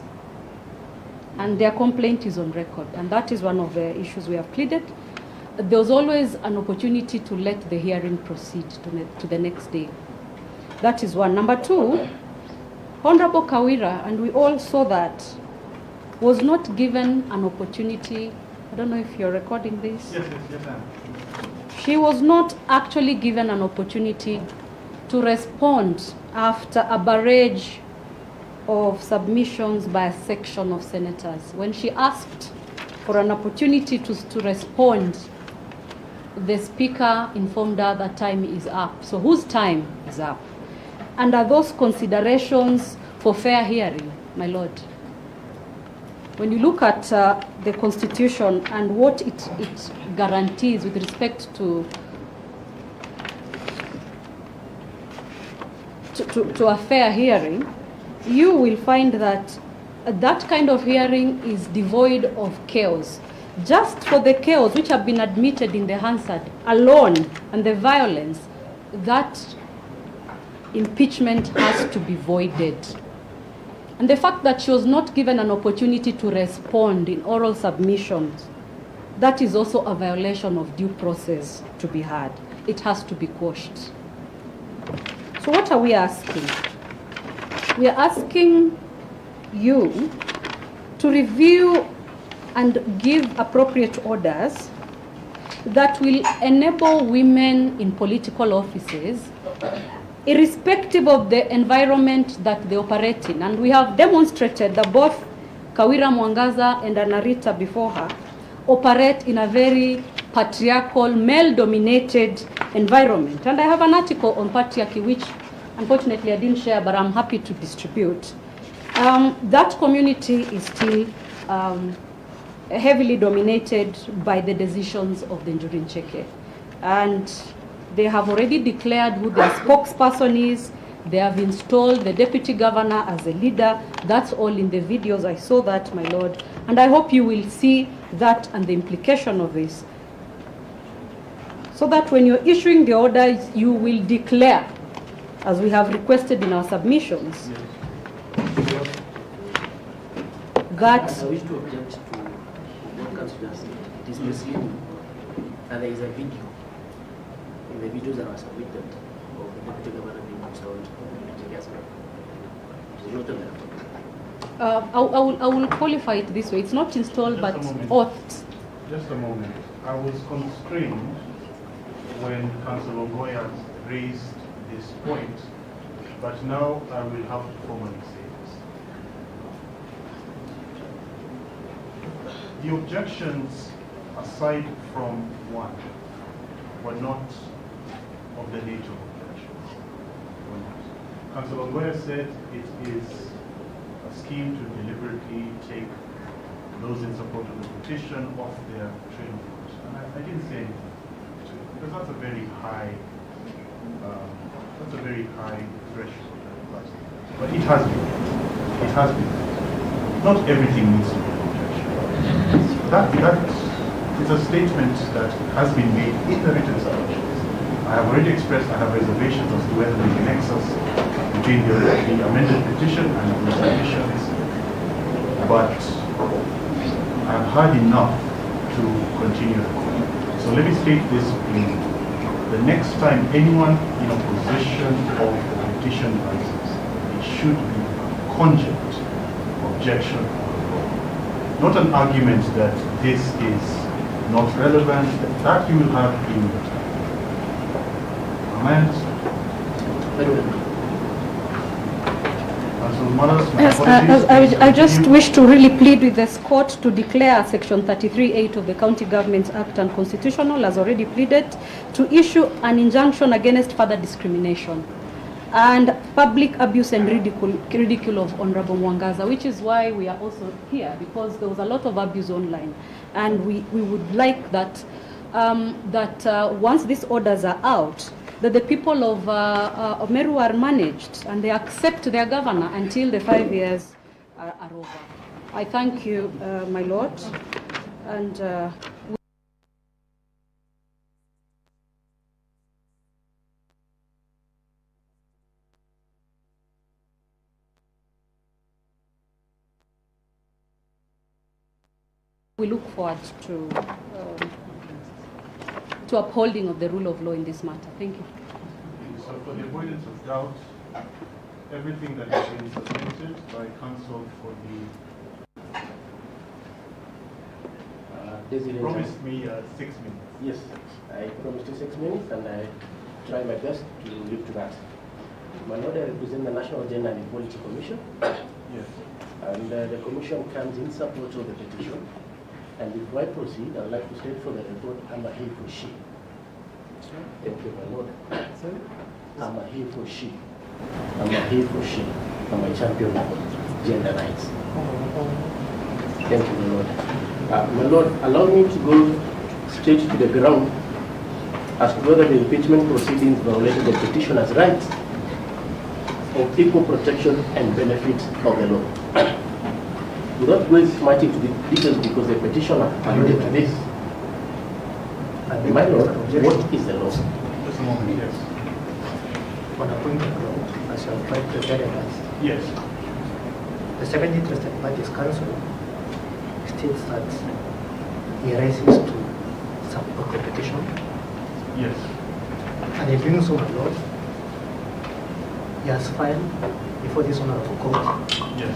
Speaker 5: And their complaint is on record, and that is one of the issues we have pleaded. There was always an opportunity to let the hearing proceed to the next day. That is one. Number two, Honorable Kawira, and we all saw that, was not given an opportunity. I don't know if you're recording this.
Speaker 2: Yes, ma'am.
Speaker 5: She was not actually given an opportunity to respond after a barrage of submissions by a section of senators. When she asked for an opportunity to respond, the speaker informed her that time is up. So whose time is up? And are those considerations for fair hearing, my lord? When you look at the Constitution and what it guarantees with respect to a fair hearing, you will find that that kind of hearing is devoid of chaos. Just for the chaos which have been admitted in the Hansard alone and the violence, that impeachment has to be voided. And the fact that she was not given an opportunity to respond in oral submissions, that is also a violation of due process to be had. It has to be quashed. So what are we asking? We are asking you to review and give appropriate orders that will enable women in political offices, irrespective of the environment that they operate in. And we have demonstrated that both Kawira Mwangaza and Anarita before her operate in a very patriarchal, male-dominated environment. And I have an article on patriarchy, which unfortunately I didn't share, but I'm happy to distribute. That community is still heavily dominated by the decisions of the Njuri Ncheke. And they have already declared who their spokesperson is. They have installed the deputy governor as a leader. That's all in the videos. I saw that, my lord. And I hope you will see that and the implication of this. So that when you're issuing the orders, you will declare, as we have requested in our submissions, that...
Speaker 10: I wish to object to what Council has said. It is misleading. And there is a video. In the videos that were submitted of the deputy governor being installed.
Speaker 5: I will qualify it this way. It's not installed, but oathed.
Speaker 2: Just a moment. I was constrained when Councillor Goya raised this point, but now I will have to formally say this. The objections, aside from one, were not of the nature of objections. Councillor Goya said it is a scheme to deliberately take those in support of the petition off their train of thought. And I didn't say anything to it, because that's a very high threshold. But it has been. It has been. Not everything needs to be an objection. That is a statement that has been made in the written submissions. I have already expressed I have reservations as to whether there is a nexus between the amended petition and the submissions, but I've had enough to continue the court. So let me state this plainly. The next time anyone in opposition of the petition rises, it should be a cogent objection on the law. Not an argument that this is not relevant, that you will have in your time. Am I understood?
Speaker 5: Yes, I just wish to really plead with this court to declare Section 33(8) of the County Governments Act unconstitutional, as already pleaded, to issue an injunction against further discrimination and public abuse and ridicule of Honorable MWANGAZA, which is why we are also here, because there was a lot of abuse online. And we would like that, once these orders are out, that the people of Meru are managed and they accept their governor until the 5 years are over. I thank you, my lord. And we look forward to upholding of the rule of law in this matter. Thank you.
Speaker 2: So for the avoidance of doubt, everything that has been submitted by counsel for the promised me 6 minutes.
Speaker 10: Yes, I promised you 6 minutes and I try my best to live to that. My lord, I represent the National Gender and Equality Commission.
Speaker 2: Yes.
Speaker 10: And the commission comes in support of the petition. And before I proceed, I would like to state for the report, I'm a he for she. Thank you, my lord. I'm a he for she. I'm a he for she. I'm a champion of gender rights. Thank you, my lord. My lord, allow me to go straight to the ground as to whether the impeachment proceedings violated the petitioner's rights of equal protection and benefit of the law. Without going much into the details, because the petitioner alluded to this. My lord, what is the law?
Speaker 2: Just a moment, yes.
Speaker 11: On a point of law, as you have quite prepared us.
Speaker 2: Yes.
Speaker 11: The 7th Interested Parties Council states that he rises to support the petition.
Speaker 2: Yes.
Speaker 11: And in doing so, my lord, he has filed before this honorable court.
Speaker 2: Yes.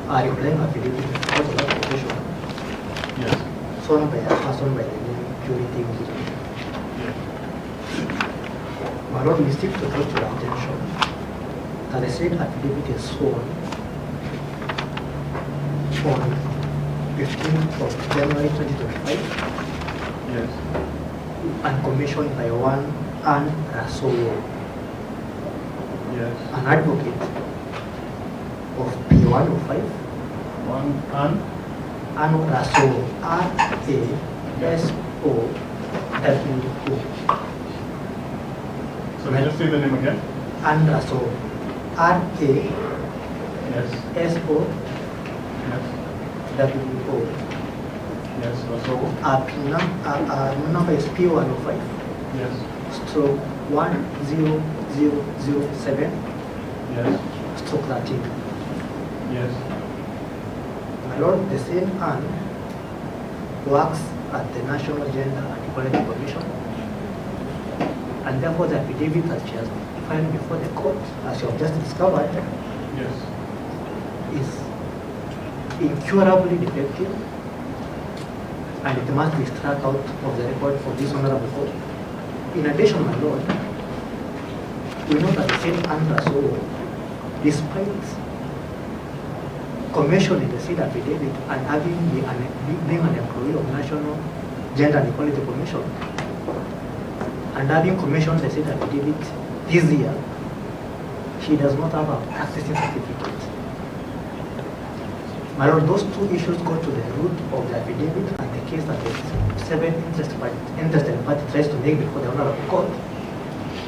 Speaker 11: Are replying affidavit in support of that petition.
Speaker 2: Yes.
Speaker 11: Sworn by a person by the name Purity Muzuri.
Speaker 2: Yes.
Speaker 11: My lord, we stick to the objection that the said affidavit is sworn on 15th of January 2025.
Speaker 2: Yes.
Speaker 11: and commissioned by one Anne Rasowo,
Speaker 2: Yes.
Speaker 11: an advocate of P105.
Speaker 2: One and
Speaker 11: Anne Rasowo, R-A-S-O-W-O.
Speaker 2: so can you just say the name again?
Speaker 11: Anne Rasowo,
Speaker 2: Yes.
Speaker 11: R-A-S-O-W-O.
Speaker 2: Yes.
Speaker 11: Yes,
Speaker 2: So
Speaker 11: our number is P105.
Speaker 2: yes.
Speaker 11: Stroke 10007.
Speaker 2: Yes.
Speaker 11: Stroke 13.
Speaker 2: Yes.
Speaker 11: My Lord, the same Anne works at the National Gender and Equality Commission, and therefore the affidavit that she has filed before the court, as you have just discovered,
Speaker 2: Yes.
Speaker 11: is incurably defective, and it must be struck out of the record of this honorable court. In addition, my Lord, we know that the same Anne Rasowo, despite commissioning the said affidavit and being an employee of National Gender and Equality Commission, and having commissioned the said affidavit this year, she does not have a practicing certificate. My Lord, those two issues go to the root of the affidavit and the case that the 7 interested party tries to make before the honorable court,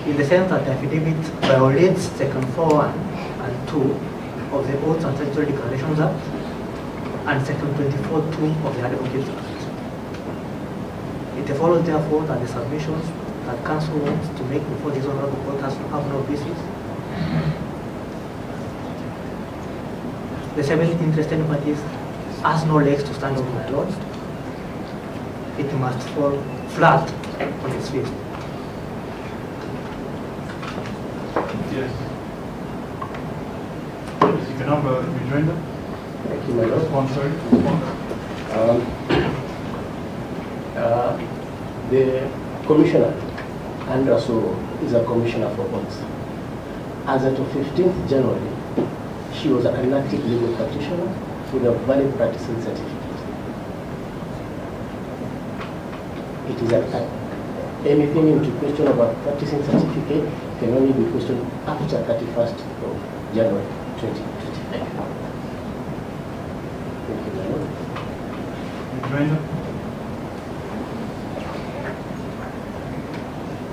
Speaker 11: in the sense that the affidavit violates Section 4(1) and 2 of the Oaths and Statutory Declarations Act and Section 24(2) of the Advocacy Act. It follows, therefore, that the submissions that counsel wants to make before this honorable court have no basis. The 7 interested parties has no legs to stand on, my Lord. It must fall flat on its face.
Speaker 2: Yes. You can have a rejoinder.
Speaker 10: Thank you, my Lord.
Speaker 2: Sponsor.
Speaker 10: The commissioner, Anne Rasowo, is a commissioner for oaths. As of 15th January, she was an active legal practitioner with a valid practicing certificate. It is anything into question about practicing certificate can only be questioned after 31st of January 2025. Thank you, my Lord.
Speaker 2: Rejoinder.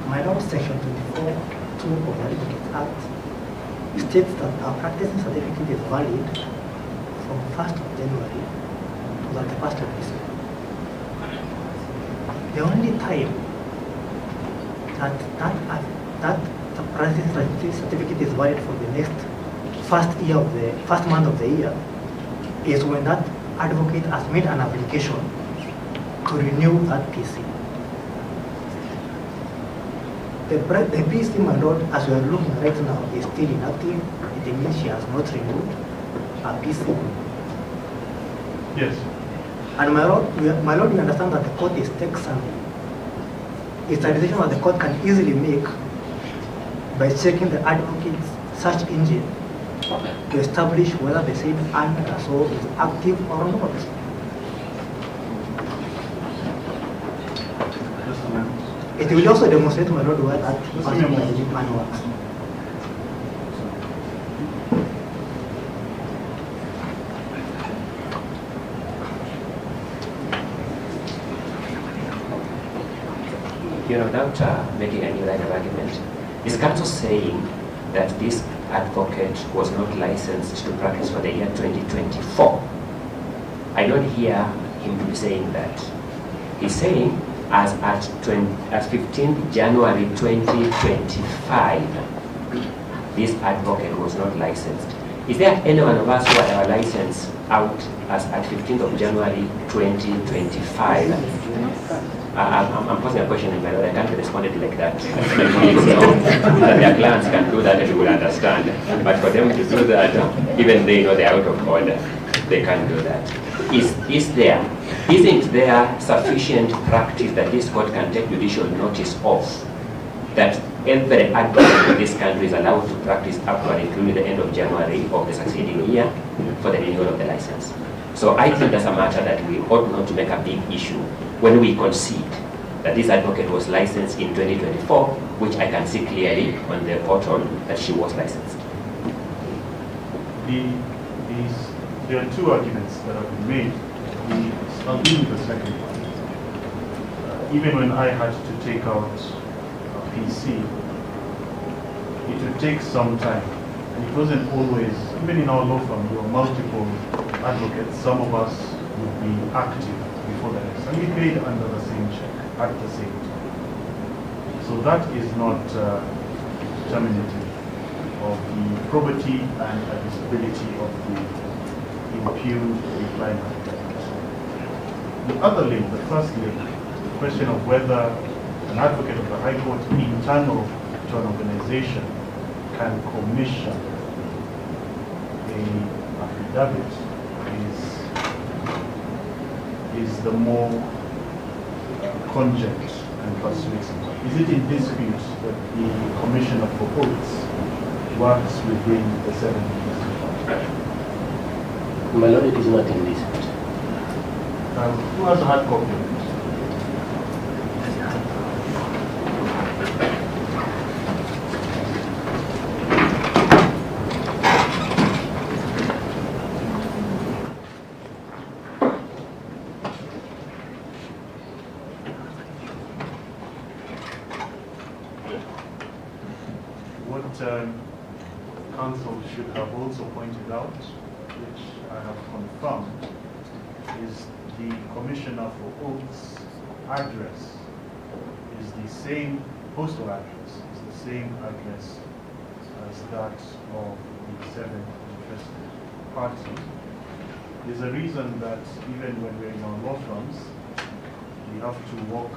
Speaker 11: My Lord, Section 24(2) of the Advocacy Act states that our practicing certificate is valid from 1st of January to 31st of December. The only time that the practicing certificate is valid for the next first month of the year is when that advocate has made an application to renew that PC. The PC, my Lord, as we are looking right now, is still inactive. It means she has not renewed her PC.
Speaker 2: Yes.
Speaker 11: And my Lord, we understand that the court is tech-savvy. It's a decision that the court can easily make by checking the advocate's search engine to establish whether the said Anne Rasowo is active or not.
Speaker 2: Just a moment.
Speaker 11: It will also demonstrate, my Lord, where that Anne works.
Speaker 1: Without making any line of argument, is counsel saying that this advocate was not licensed to practice for the year 2024? I don't hear him saying that. He's saying as 15th January 2025, this advocate was not licensed. Is there any one of us who had our license out as at 15th of January 2025? I'm posing a question in my Lord. I can't respond it like that. My colleagues know that their clients can do that and we will understand. But for them to do that, even they know they're out of order. They can't do that. Isn't there sufficient practice that this court can take judicial notice of, that every advocate in this country is allowed to practice up to and including the end of January of the succeeding year for the renewal of the license? So I think that's a matter that we ought not to make a big issue when we concede that this advocate was licensed in 2024, which I can see clearly on the portal that she was licensed.
Speaker 2: There are two arguments that have been made. I'll deal with the second one. Even when I had to take out a PC, it would take some time. And it wasn't always, even in our law firm, there were multiple advocates. Some of us would be active before the next. And we paid under the same check at the same time. So that is not determinative of the probity and admissibility of the impugned reply. The other link, the first link, the question of whether an advocate of the High Court internal to an organization can commission an affidavit is the more cogent and persuasive. Is it in dispute that the Commissioner for Oaths works within the 7 years?
Speaker 10: My lord, it is not in dispute.
Speaker 2: Who has a hard copy of it? Council should have also pointed out, which I have confirmed, is the Commissioner for Oaths address is the same, postal address is the same address as that of the 7th interested party. There's a reason that even when we're in our law firms, we have to walk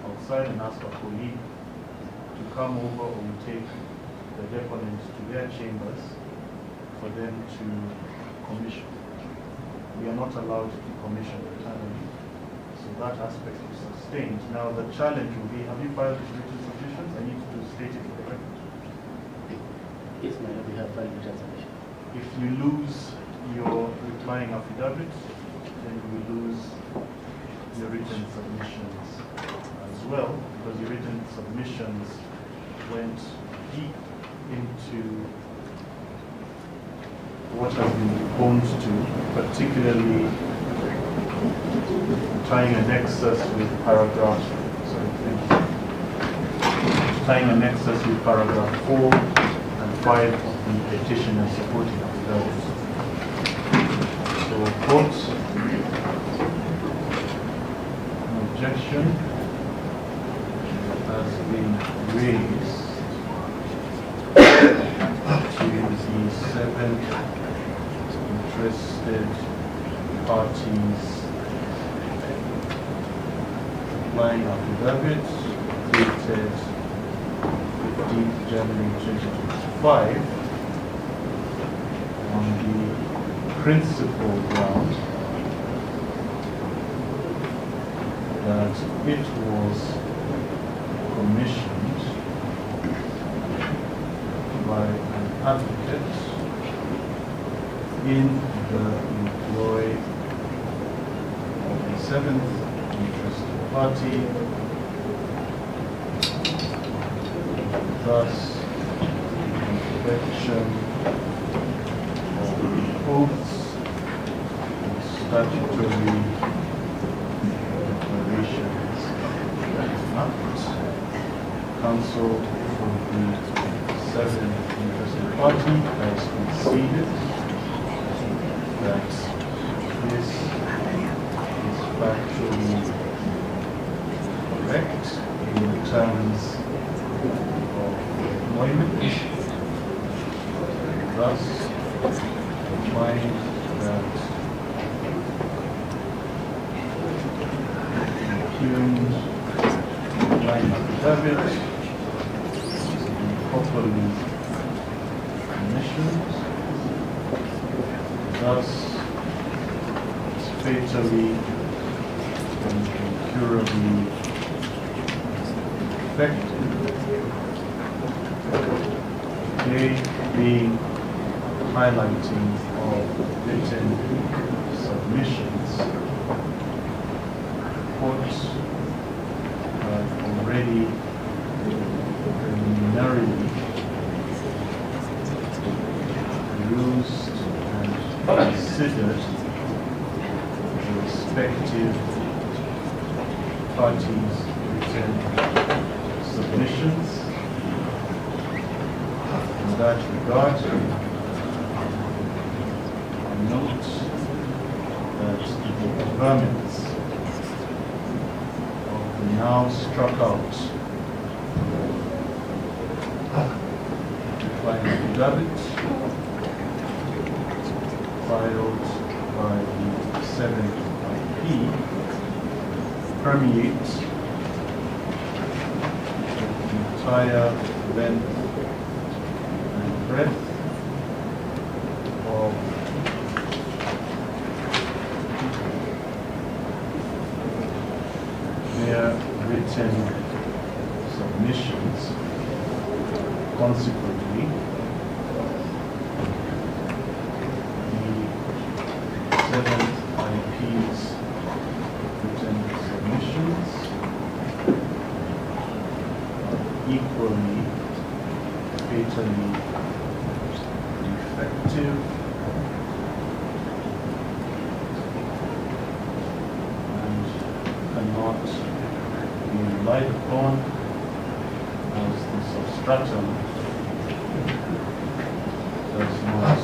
Speaker 2: outside and ask a colleague to come over or we take the deponents to their chambers for them to commission. We are not allowed to commission internally, so that aspect is sustained. Now the challenge will be, have you filed written submissions? I need to state it for the record.
Speaker 10: Yes, my lord, we have filed written submission.
Speaker 2: If you lose your replying affidavit, then you will lose your written submissions as well, because your written submissions went deep into what has been proposed to, particularly tying a nexus with paragraph, tying a nexus with paragraph 4 and 5 of the petition and supporting affidavit. So, quote, an objection has been raised to the 7th interested parties applying affidavit dated 15th January 2025 on the principal ground that it was commissioned by an advocate in the employ of the 7th interested party, thus inspection of oaths and statutory declarations act. Counsel for the 7th interested party has conceded that this is factually correct in terms of employment. Thus, find that impugned line affidavit properly commissioned, thus it's fatally and incurably defective. They being highlighting of written submissions, court already preliminarily used and considered the respective parties' written submissions. In that regard, note that the governments of the now struck out define affidavit filed by the 7th IP permeates the entire length and breadth of their written submissions. Consequently, the 7th IP's written submissions are equally fatally defective and cannot be relied upon as the substratum does not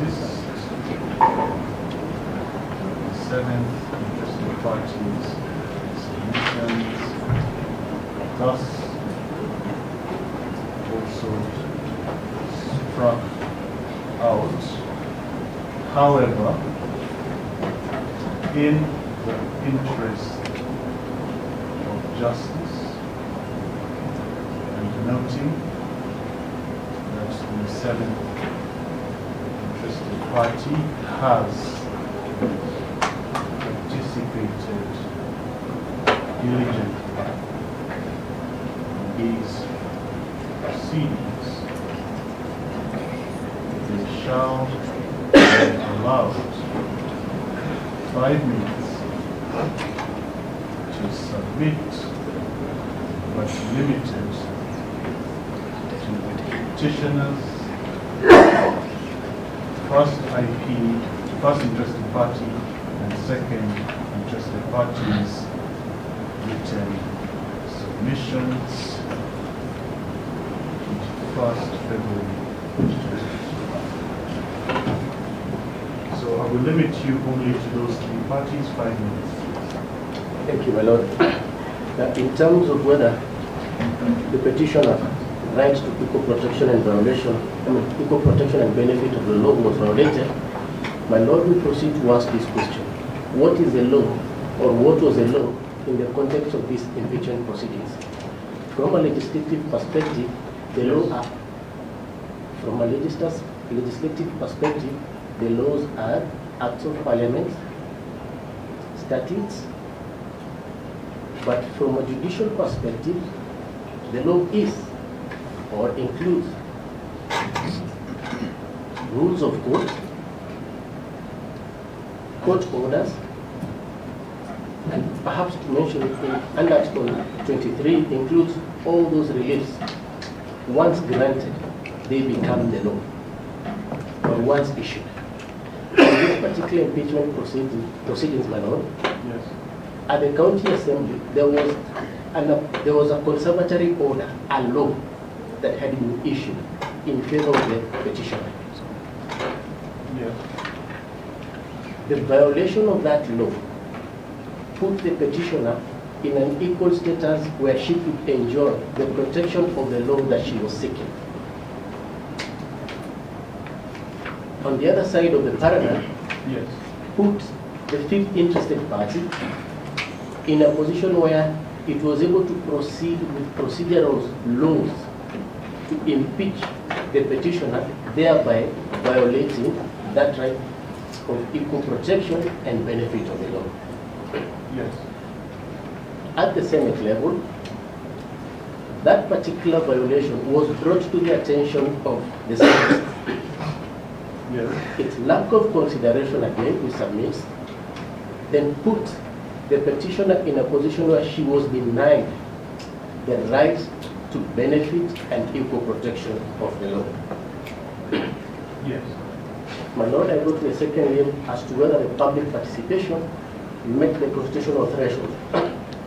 Speaker 2: exist. The 7th interested parties submissions thus also struck out. However, in the interest of justice and noting that the 7th interested party has participated diligently in these proceedings, they shall be allowed 5 minutes to submit, but limited to the petitioners, first IP, first interested party, and second interested parties written submissions, 1st February 2025. So I will limit you only to those 3 parties, 5 minutes.
Speaker 10: Thank you, my lord. In terms of whether the petitioner rights to equal protection and equal protection and benefit of the law was violated, my lord will proceed to ask this question. What is the law, or what was the law in the context of these impeachment proceedings? From a legislative perspective, the law are, from a legislative perspective, the laws are acts of parliament, statutes, but from a judicial perspective, the law is or includes rules of court, court orders, and perhaps to mention under Article 23 includes all those reliefs. Once granted, they become the law, or once issued. In this particular impeachment proceedings, my lord,
Speaker 2: Yes.
Speaker 10: at the county assembly, there was a conservatory order, a law that had been issued in favor of the petitioner.
Speaker 2: Yes.
Speaker 10: The violation of that law put the petitioner in an equal status where she could enjoy the protection of the law that she was seeking. On the other side of the parallel,
Speaker 2: Yes.
Speaker 10: put the 5th interested party in a position where it was able to proceed with procedural laws to impeach the petitioner, thereby violating that right of equal protection and benefit of the law.
Speaker 2: Yes.
Speaker 10: At the Senate level, that particular violation was brought to the attention of the Senate.
Speaker 2: Yes.
Speaker 10: Its lack of consideration, again, we submit, then put the petitioner in a position where she was denied the right to benefit and equal protection of the law.
Speaker 2: Yes.
Speaker 10: My Lord, I go to the second name as to whether the public participation met the constitutional threshold.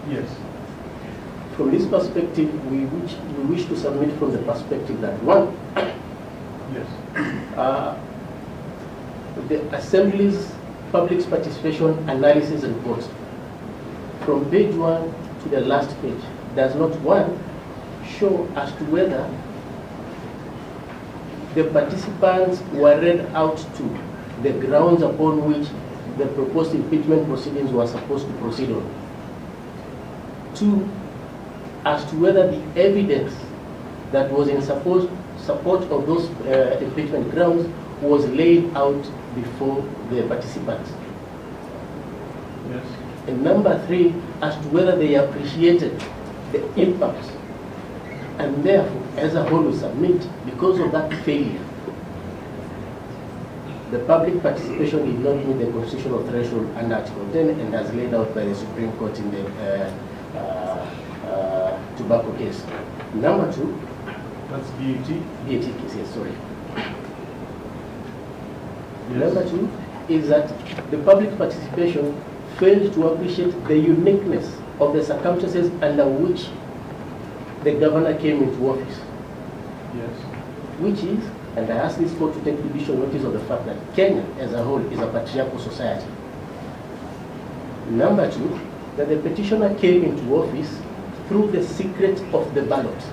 Speaker 2: Yes.
Speaker 10: From this perspective, we wish to submit from the perspective that one,
Speaker 2: yes,
Speaker 10: the Assembly's public participation analysis report, from page 1 to the last page, does not one show as to whether the participants were read out to the grounds upon which the proposed impeachment proceedings were supposed to proceed on. 2, as to whether the evidence that was in support of those impeachment grounds was laid out before the participants.
Speaker 2: yes,
Speaker 10: And number 3, as to whether they appreciated the impact. And therefore, as a whole, we submit, because of that failure, the public participation did not meet the constitutional threshold under Article 10 and as laid out by the Supreme Court in the tobacco case. Number 2,
Speaker 2: that's BAT.
Speaker 10: BAT case, yes, sorry.
Speaker 2: Yes.
Speaker 10: Number 2 is that the public participation failed to appreciate the uniqueness of the circumstances under which the governor came into office.
Speaker 2: Yes.
Speaker 10: Which is, and I ask this court to take judicial notice of the fact that Kenya as a whole is a patriarchal society. Number 2, that the petitioner came into office through the secret of the ballot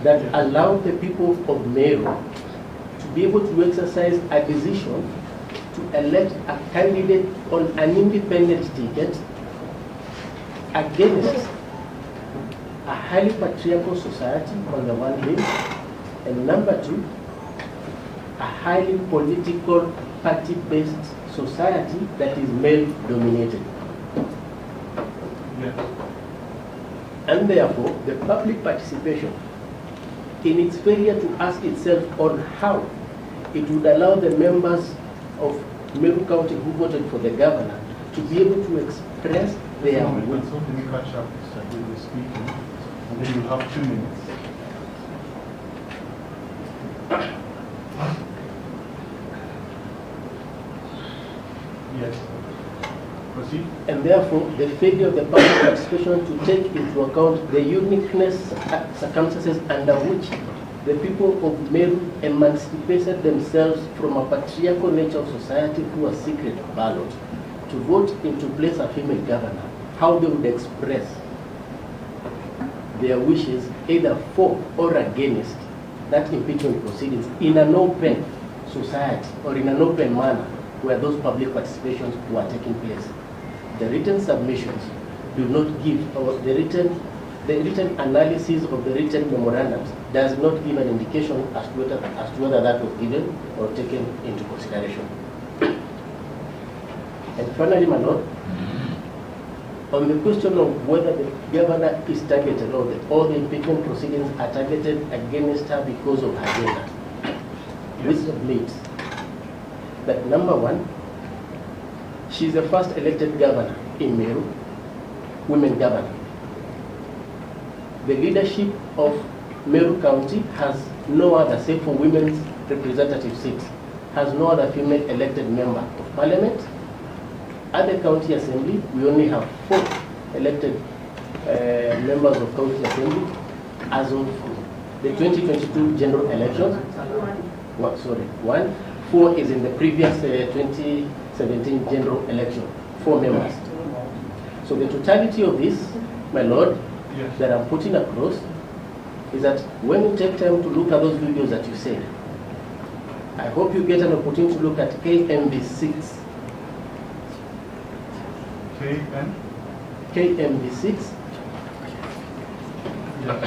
Speaker 10: that allowed the people of Meru to be able to exercise a decision to elect a candidate on an independent ticket against a highly patriarchal society on the one hand, and number 2, a highly political party-based society that is male-dominated.
Speaker 2: Yes.
Speaker 10: And therefore, the public participation, in its failure to ask itself on how it would allow the members of Meru County who voted for the governor to be able to express their will.
Speaker 2: Let me catch up with the speaking, and then you'll have 2 minutes. Yes. Proceed.
Speaker 10: And therefore, the failure of the public participation to take into account the uniqueness circumstances under which the people of Meru emancipated themselves from a patriarchal nature of society through a secret ballot to vote into place a female governor, how they would express their wishes either for or against that impeachment proceedings in an open society or in an open manner where those public participations were taking place. The written submissions do not give, or the written analysis of the written memorandums does not give an indication as to whether that was given or taken into consideration. And finally, my Lord, on the question of whether the governor is targeted or the impeachment proceedings are targeted against her because of her gender, we submit that number 1, she's the first elected governor in Meru, women governor. The leadership of Meru County has no other, save for women's representative seats, has no other female elected member of parliament. At the county assembly, we only have 4 elected members of county assembly as of the 2022 general elections. One. 4 is in the previous 2017 general election, 4 members. So the totality of this, my Lord,
Speaker 2: yes,
Speaker 10: that I'm putting across is that when you take time to look at those videos that you said, I hope you get an opportunity to look at KMB6. KMB6,
Speaker 2: yes,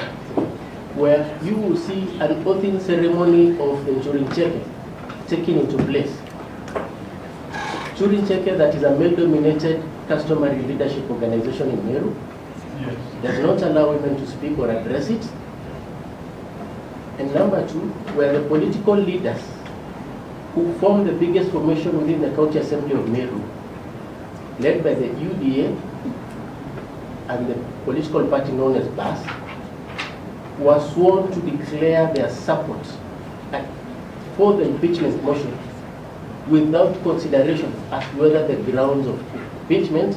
Speaker 10: where you will see an oathing ceremony of the Njarene taking into place. Njarene, that is a male-dominated customary leadership organization in Meru,
Speaker 2: yes,
Speaker 10: does not allow women to speak or address it. And number 2, where the political leaders who form the biggest formation within the county assembly of Meru, led by the UDA, and the political party known as BAS were sworn to declare their support for the impeachment motion without consideration as to whether the grounds of impeachment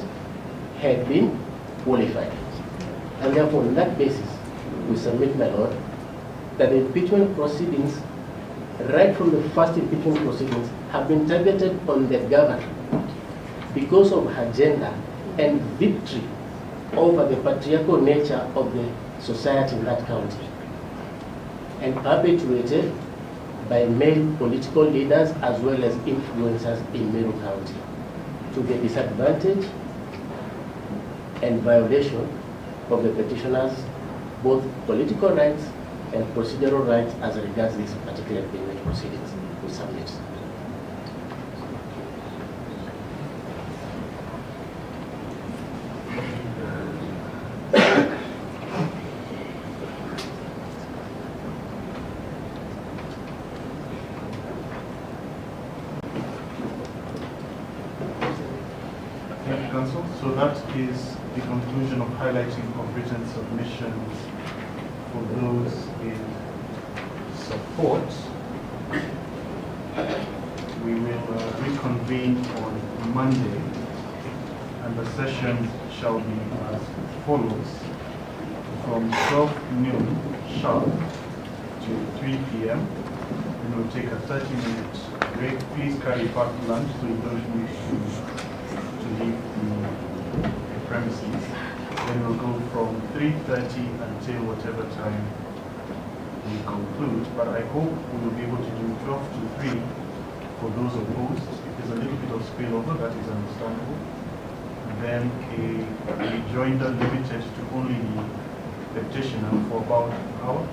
Speaker 10: had been qualified. And therefore, on that basis, we submit, my Lord, that the impeachment proceedings, right from the first impeachment proceedings, have been targeted on the governor because of her gender and victory over the patriarchal nature of the society in that county, and perpetuated by male political leaders as well as influencers in Meru County, to the disadvantage and violation of the petitioners' both political rights and procedural rights as regards these particular impeachment proceedings. We submit.
Speaker 2: Council. So that is the conclusion of highlighting of written submissions for those in support. We will reconvene on Monday, and the session shall be as follows: from 12 noon sharp to 3 p.m. We will take a 30-minute break. Please carry packed lunch so you don't need to leave the premises. Then we'll go from 3:30 until whatever time we conclude. But I hope we will be able to do 12 to 3 for those opposed. If there's a little bit of spillover, that is understandable. And then a rejoinder limited to only the petitioner for about an hour.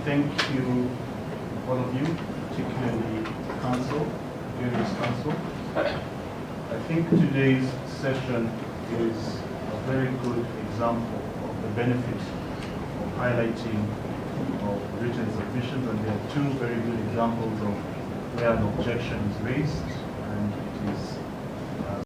Speaker 2: Thank you, all of you, particularly Council, various Council. I think today's session is a very good example of the benefit of highlighting of written submissions, and there are two very good examples of where an objection is raised